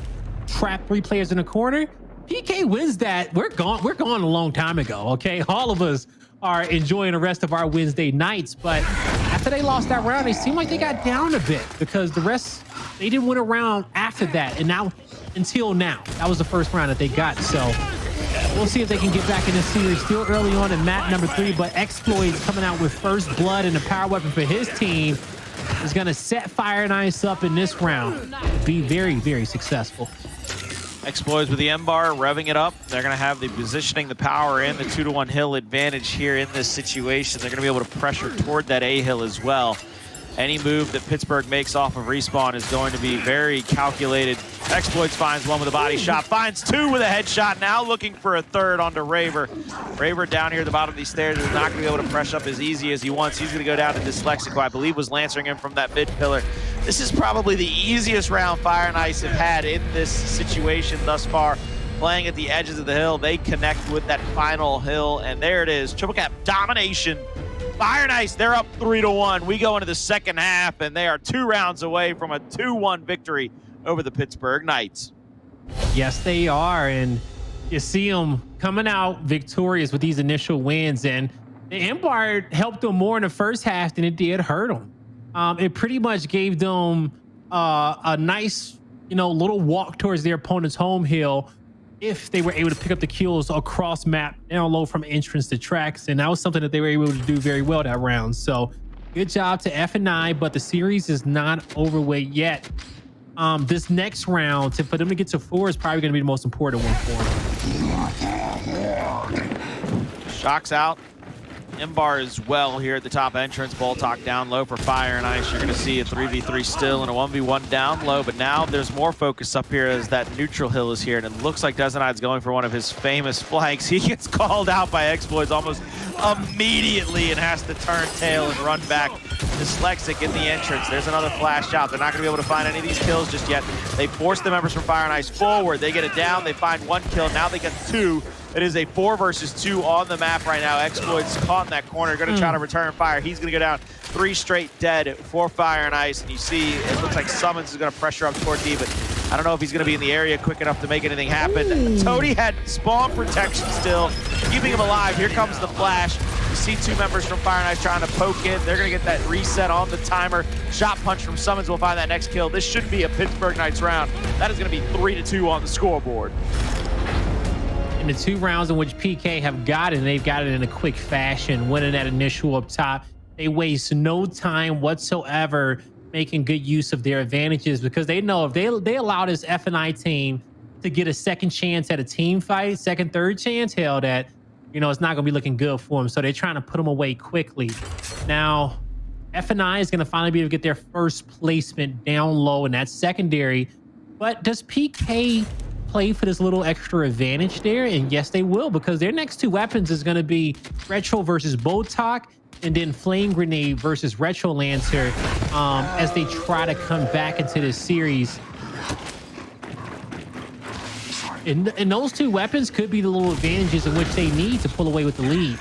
trapped 3 players in the corner. PK wins that. We're gone a long time ago, okay? All of us are enjoying the rest of our Wednesday nights. But after they lost that round, they seemed like they got down a bit because the rest, they didn't win a round after that. And now, until now, that was the first round that they got. So we'll see if they can get back in this series. Still early on in map number 3, but Xploidz coming out with first blood, and the power weapon for his team is going to set Fire and Ice up in this round. Be very, very successful. Xploidz with the M-bar, revving it up. They're going to have the positioning, the power, and the 2-to-1 hill advantage here in this situation. They're going to be able to pressure toward that A hill as well. Any move that Pittsburgh makes off of respawn is going to be very calculated. Xploidz finds one with a body shot, finds 2 with a headshot, now looking for a third onto Raver. Raver down here at the bottom of these stairs is not going to be able to press up as easy as he wants. He's going to go down to Dyslexic, who I believe was lancering him from that mid pillar. This is probably the easiest round Fire and Ice have had in this situation thus far. Playing at the edges of the hill, they connect with that final hill, and there it is. Triple cap domination. Fire and Ice, they're up 3-to-1. We go into the second half, and they are 2 rounds away from a 2-1 victory over the Pittsburgh Knights. Yes, they are, and you see them coming out victorious with these initial wins, and the M-bar helped them more in the first half than it did hurt them. It pretty much gave them a nice, little walk towards their opponent's home hill if they were able to pick up the kills across map down low from entrance to tracks. And that was something that they were able to do very well that round. So good job to FNI, but the series is not over with yet. This next round, for them to get to 4 is probably going to be the most important one for them. Shocks out. M-bar as well here at the top entrance. Boltok down low for Fire and Ice. You're going to see a 3v3 still and a 1v1 down low, but now there's more focus up here as that neutral hill is here, and it looks like Dezo going for one of his famous flanks. He gets called out by Xploidz almost immediately and has to turn tail and run back. Dyslexic in the entrance. There's another flash shot. They're not going to be able to find any of these kills just yet. They force the members from Fire and Ice forward. They get it down. They find 1 kill. Now they get 2. It is a 4 versus 2 on the map right now. Xploidz caught in that corner, going to try to return fire. He's going to go down 3 straight dead for Fire and Ice. And you see, it looks like Sumuns is going to pressure up toward D, but I don't know if he's going to be in the area quick enough to make anything happen. Toti had spawn protection still, keeping him alive. Here comes the flash. You see 2 members from Fire and Ice trying to poke in. They're going to get that reset on the timer. Shot punch from Sumuns will find that next kill. This should be a Pittsburgh Knights round. That is going to be 3-2 on the scoreboard. In the 2 rounds in which PK have gotten, they've got it in a quick fashion, winning that initial up top. They waste no time whatsoever making good use of their advantages, because they know if they allow this FNI team to get a second chance at a team fight, second, third chance, hell, that, it's not going to be looking good for them. So they're trying to put them away quickly. Now, FNI is going to finally be able to get their first placement down low in that secondary. But does PK play for this little extra advantage there? And yes, they will, because their next 2 weapons is going to be Retro versus Boltok, and then Flame Grenade versus Retro Lancer as they try to come back into this series. And those two weapons could be the little advantages in which they need to pull away with the lead.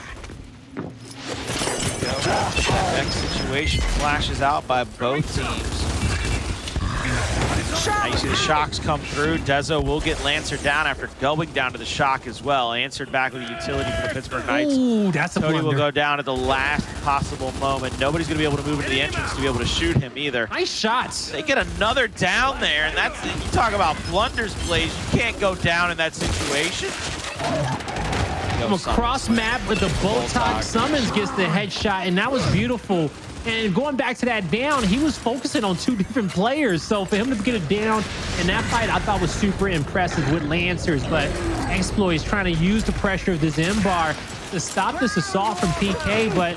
Next situation flashes out by both teams. Now you see the shocks come through. Dezo will get Lancer down after going down to the shock as well. Answered back with a utility for the Pittsburgh Knights. Ooh, that's a Toti blunder. will go down at the last possible moment. Nobody's going to be able to move into the entrance to be able to shoot him either. Nice shots. They get another down there, and that's, you talk about blunders, Blaze. You can't go down in that situation. From across map with the Botox, Sumuns gets the headshot, and that was beautiful. And going back to that down, he was focusing on two different players. So for him to get it down in that fight, I thought was super impressive with Lancers. But Xploidz trying to use the pressure of this M-bar to stop this assault from PK. But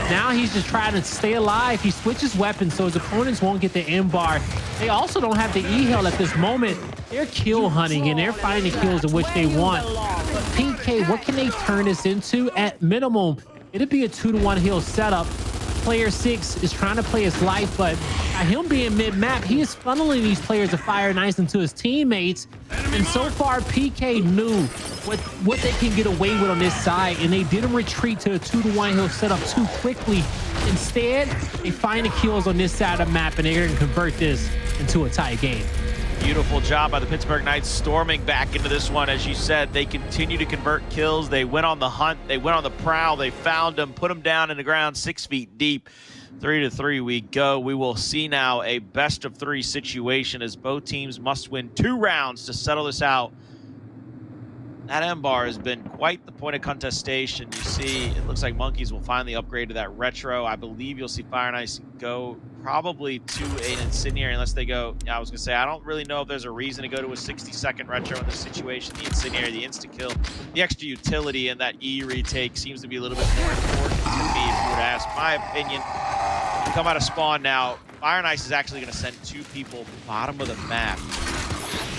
now he's just trying to stay alive. He switches weapons so his opponents won't get the M-bar. They also don't have the E-Heal at this moment. They're kill hunting and they're finding the kills in which they want. But PK, what can they turn this into? At minimum, it'd be a 2-to-1 heal setup. Player 6 is trying to play his life, but by him being mid-map, he is funneling these players of Fire and Ice into his teammates. And so far, PK knew what they can get away with on this side, and they didn't retreat to a 2-to-1 heal setup too quickly. Instead, they find the kills on this side of the map, and they're going to convert this into a tie game. Beautiful job by the Pittsburgh Knights storming back into this one. As you said, they continue to convert kills. They went on the hunt. They went on the prowl. They found them, put them down in the ground 6 feet deep. 3-3 we go. We will see now a best-of-3 situation as both teams must win 2 rounds to settle this out. That M-bar has been quite the point of contestation. You see, it looks like Monkyz will finally upgrade to that retro. I believe you'll see Fire and Ice go probably to an Incendiary unless they go, I was going to say, I don't really know if there's a reason to go to a 60-second retro in this situation. The Incendiary, the insta-kill, the extra utility, and that E retake seems to be a little bit more important to me, if you would ask my opinion. You come out of spawn now, Fire and Ice is actually going to send 2 people bottom of the map.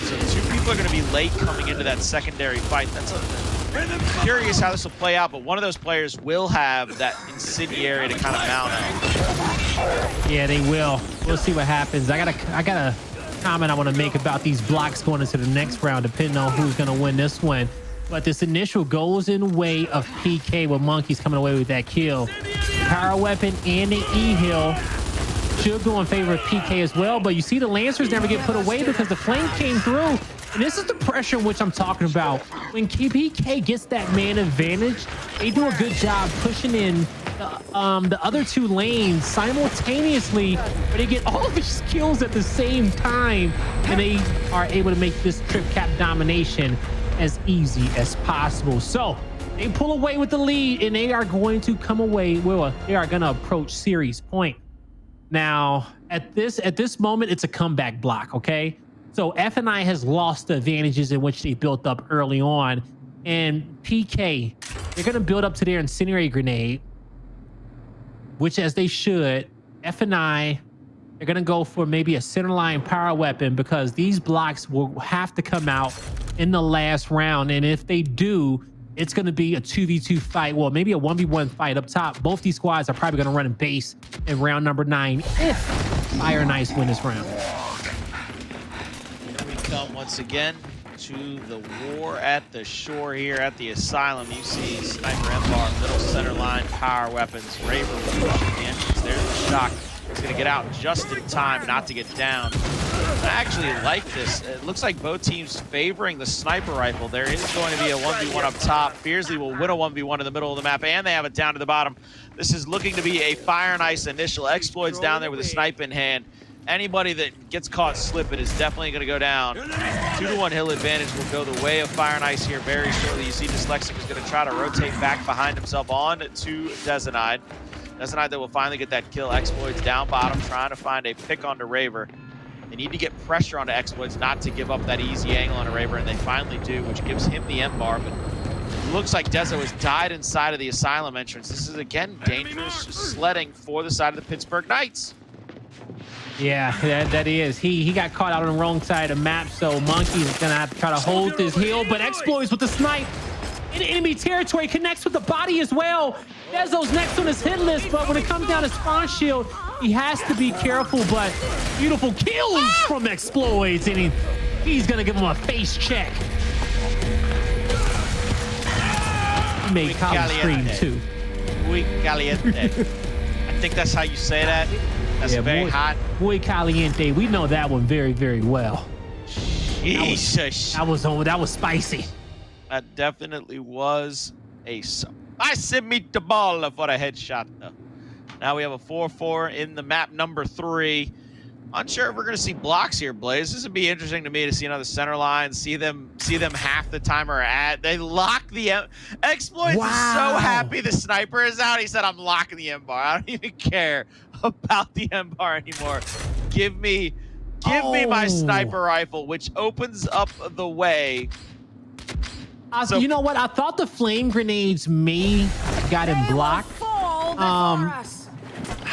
So 2 people are going to be late coming into that secondary fight. I'm curious how this will play out, but one of those players will have that Incendiary to kind of mount out. Yeah, they will. We'll see what happens. I got a comment I want to make about these blocks going into the next round, depending on who's going to win this one. But this initial goes in the way of PK with Monkyz coming away with that kill. Power weapon and the E-Heal should go in favor of PK as well, but you see the Lancers never get put away because the flame came through. And this is the pressure in which I'm talking about. When PK gets that man advantage, they do a good job pushing in the other 2 lanes simultaneously, but they get all of these kills at the same time, and they are able to make this trip cap domination as easy as possible. So they pull away with the lead, and they are going to come away, well, they are going to approach series point. Now, at this moment, it's a comeback block, okay? So F&I has lost the advantages in which they built up early on. And PK, they're going to build up to their Incendiary Grenade, which, as they should, F&I, they're going to go for maybe a centerline power weapon because these blocks will have to come out in the last round. And if they do, it's going to be a 2v2 fight. Well, maybe a 1v1 fight up top. Both these squads are probably going to run in base in round number 9 if Fire and Ice win this round. Here we come once again to the war at the shore here at the Asylum. You see Sniper M-bar, middle center line, power weapons, Raver with the entrance. There's the shock. He's going to get out just in time not to get down. I actually like this. It looks like both teams favoring the sniper rifle. There is going to be a 1v1 up top. Fearzly will win a 1v1 in the middle of the map, and they have it down to the bottom. This is looking to be a Fire and Ice initial. Xploidz down there with a snipe in hand. Anybody that gets caught slipping is definitely going to go down. 2-to-1 hill advantage will go the way of Fire and Ice here very shortly. You see Dyslexic is going to try to rotate back behind himself on to Dezo. Dezo that will finally get that kill. Xploidz down bottom, trying to find a pick onto Raver. They need to get pressure onto Xploidz not to give up that easy angle on a Raver, and they finally do, which gives him the M-bar. But it looks like Dezo has died inside of the Asylum entrance. This is, again, dangerous sledding for the side of the Pittsburgh Knights. Yeah, that is. He got caught out on the wrong side of the map, so Monkyz is going to have to try to hold his heel, but Xploidz with the snipe in enemy territory, connects with the body as well. Dezo's next on his hit list, but when it comes down to spawn shield, he has to be careful, but beautiful kills from Xploidz, and he's gonna give him a face check. He made Kali scream too. Muy caliente. I think that's how you say that. That's very hot. Muy caliente. We know that one very, very well. Jesus. That was spicy. That definitely was a spicy meatball for a headshot, though. Now we have a 4-4 in the map number 3. Unsure if we're going to see blocks here, Blaze. This would be interesting to me to see another center line, see them half the time are at. They lock the Xploidz is so happy the sniper is out. He said, "I'm locking the M bar. I don't even care about the M bar anymore. Give me my sniper rifle," which opens up the way. So, you know what? I thought the flame grenades may have gotten blocked.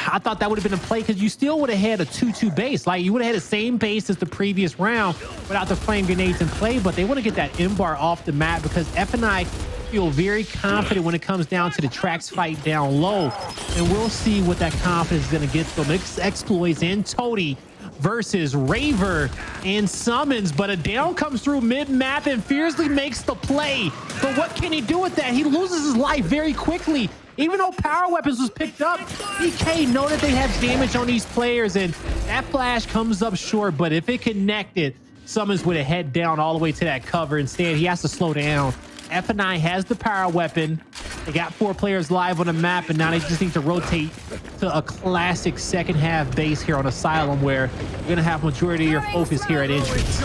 I thought that would have been a play because you still would have had a 2-2 base. Like, you would have had the same base as the previous round without the flame grenades in play, but they want to get that M-bar off the map because F&I feel very confident when it comes down to the tracks fight down low. And we'll see what that confidence is going to get from Xploidz and Toti versus Raver and Sumuns, but a down comes through mid-map and Fearzly makes the play. But what can he do with that? He loses his life very quickly. Even though power weapons was picked up, PK know that they have damage on these players, and that flash comes up short, but if it connected, Sumuns would have head down all the way to that cover. Instead, he has to slow down. F&I has the power weapon. They got 4 players live on the map, and now they just need to rotate to a classic second half base here on Asylum, where you're going to have majority of your focus here at entrance.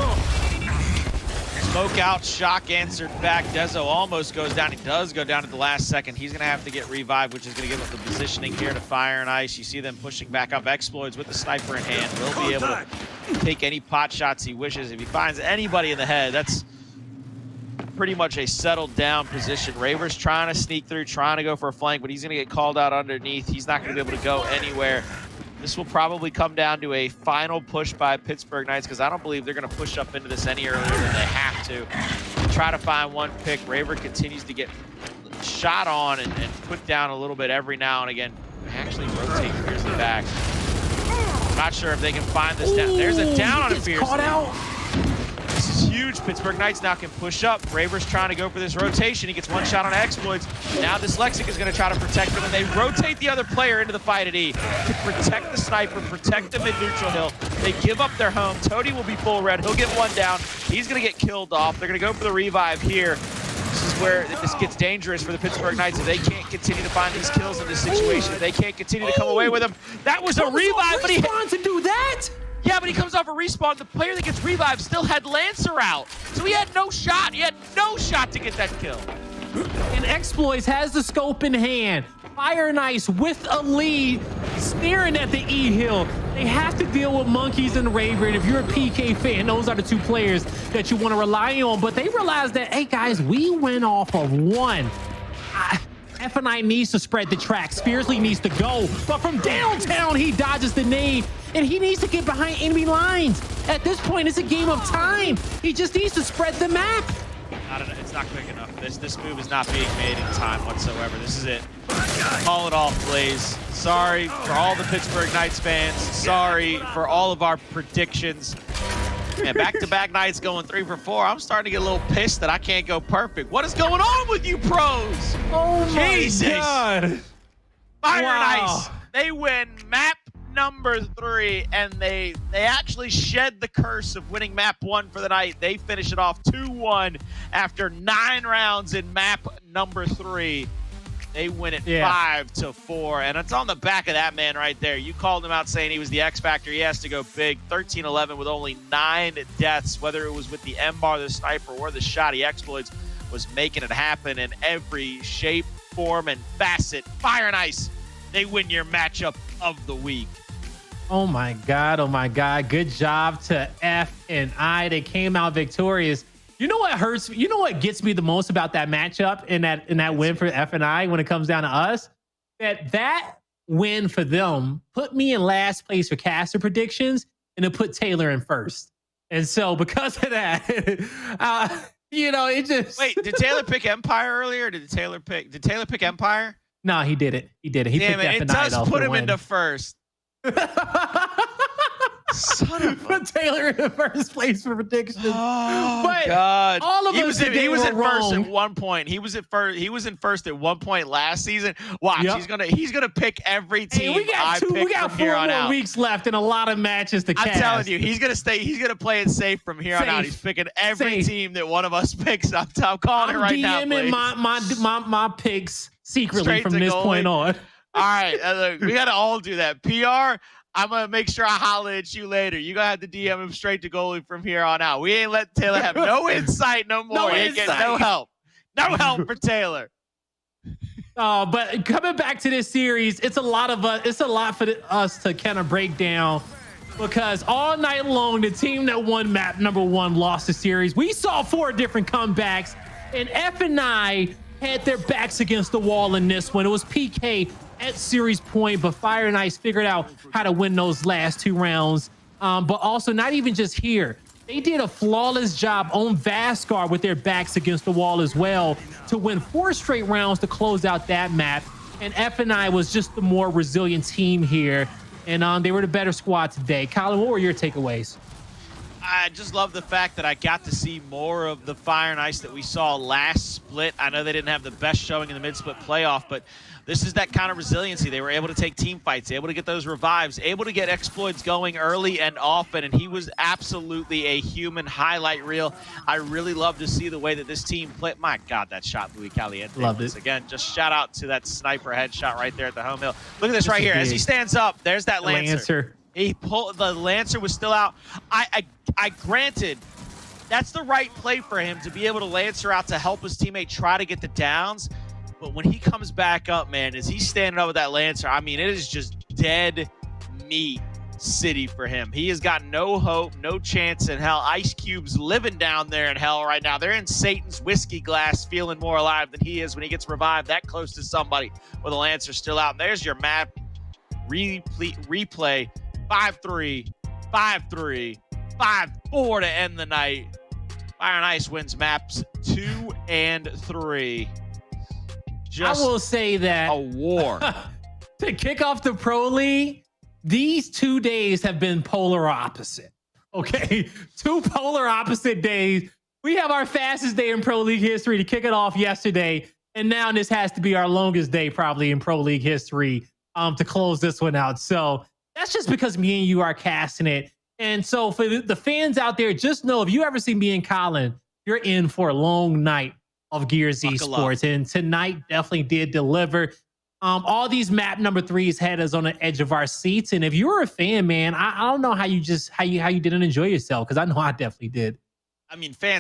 Smoke out, shock answered back. Dezo almost goes down. He does go down at the last second. He's going to have to get revived, which is going to give him the positioning here to Fire and Ice. You see them pushing back up. Xploidz with the sniper in hand will be able to take any pot shots he wishes. If he finds anybody in the head, that's pretty much a settled down position. Raver's trying to sneak through, trying to go for a flank, but he's going to get called out underneath. He's not going to be able to go anywhere. This will probably come down to a final push by Pittsburgh Knights because I don't believe they're going to push up into this any earlier than they have to. Try to find one pick. Raver continues to get shot on and put down a little bit every now and again. Actually rotate Fearzly back. Not sure if they can find this down. There's a down on a Fearzly. Caught out. This is huge. Pittsburgh Knights now can push up. Raver's trying to go for this rotation. He gets one shot on Xploidz. Now Dyslexic is going to try to protect him, and they rotate the other player into the fight at E to protect the sniper, protect the mid-neutral hill. They give up their home. Toti will be full red. He'll get one down. He's going to get killed off. They're going to go for the revive here. This is where this gets dangerous for the Pittsburgh Knights. If they can't continue to find these kills in this situation, if they can't continue to come away with them. That was a revive, but he wants to do that. Yeah, but he comes off a respawn. The player that gets revived still had Lancer out. So he had no shot. He had no shot to get that kill. And Xploidz has the scope in hand. Fire and Ice with a lead, staring at the E hill. They have to deal with Monkyz and Raver. And if you're a PK fan, those are the 2 players that you want to rely on. But they realize that, hey, guys, we went off of 1. F&I needs to spread the tracks. Fearzly needs to go. But from downtown, he dodges the nade. And he needs to get behind enemy lines. At this point, it's a game of time. He just needs to spread the map. It's not quick enough. This move is not being made in time whatsoever. This is it. Call it off, Blaze. Sorry for all the Pittsburgh Knights fans. Sorry for all of our predictions. And back-to-back nights going 3 for 4. I'm starting to get a little pissed that I can't go perfect. What is going on with you pros? Oh my Jesus. God. Fire and Ice. They win map number 3, and they actually shed the curse of winning map 1 for the night. They finish it off 2-1 after 9 rounds in map number 3. They win it 5-4, and it's on the back of that man right there. You called him out saying he was the X Factor. He has to go big. 13-11 with only 9 deaths, whether it was with the M-bar, the sniper, or the shotty. Xploidz was making it happen in every shape, form, and facet. Fire and Ice, they win your matchup of the week. Oh my God, oh my God. Good job to F and I. They came out victorious. You know what hurts? You know what gets me the most about that matchup in that win for F and I when it comes down to us? That win for them put me in last place for caster predictions, and it put Taylor in first. And so because of that, You know, it just wait. Did Taylor pick Empire earlier? Or did Taylor pick Empire? No, he did it. He did it. He Damn picked it! It F&I does put him into first. Son of a Taylor in first place for predictions. Oh, but God. all of he us was in first wrong. at one point. He was in first at one point last season. Watch, he's gonna pick every team. Hey, we got we got 4 more weeks left and a lot of matches to cast. I'm telling you, he's gonna play it safe from here on out. He's picking every team that one of us picks. I'm calling it right now. I'm DMing my picks secretly Straight from this point on. All right, look, we gotta all do that. PR. I'm going to make sure I holler at you later. You're going to have to DM him straight to goalie from here on out. We ain't letting Taylor have no insight no more. He ain't getting no help. No help for Taylor. But coming back to this series, it's a lot for us to kind of break down because all night long, the team that won map number 1 lost the series. We saw 4 different comebacks, and F&I had their backs against the wall in this one. It was PK at series point, but Fire and Ice figured out how to win those last 2 rounds. But also not even just here. They did a flawless job on Vascar with their backs against the wall as well to win 4 straight rounds to close out that map. And F&I was just the more resilient team here. And they were the better squad today. Colin, what were your takeaways? I just love the fact that I got to see more of the Fire and Ice that we saw last split. I know they didn't have the best showing in the mid-split playoff, but this is that kind of resiliency. They were able to take team fights, able to get those revives, able to get Xploidz going early and often, and he was absolutely a human highlight reel. I really love to see the way that this team played. My God, that shot, Louis Caliente. Loved it. Again, just shout out to that sniper headshot right there at the home hill. Look at this right here. As he stands up, there's that Lancer. He pulled, the Lancer was still out. I granted, that's the right play for him to be able to Lancer out to help his teammate try to get the downs. But when he comes back up, man, as he's standing up with that Lancer, I mean, it is just dead meat city for him. He has got no hope, no chance in hell. Ice Cube's living down there in hell right now. They're in Satan's whiskey glass, feeling more alive than he is when he gets revived that close to somebody with a Lancer still out. And there's your map replay. 5-3, 5-3, 5-4 to end the night. Fire and Ice wins maps 2 and 3. Just I will say that a war. To kick off the Pro League, these 2 days have been polar opposite. Okay, 2 polar opposite days. We have our fastest day in Pro League history to kick it off yesterday, and now this has to be our longest day probably in Pro League history to close this one out. So that's just because me and you are casting it. And so for the fans out there, just know if you ever see me and Colin, you're in for a long night of Gears Esports. And tonight definitely did deliver. All these map number 3s had us on the edge of our seats. And if you're a fan, man, I don't know how you didn't enjoy yourself, because I know I definitely did. I mean, fans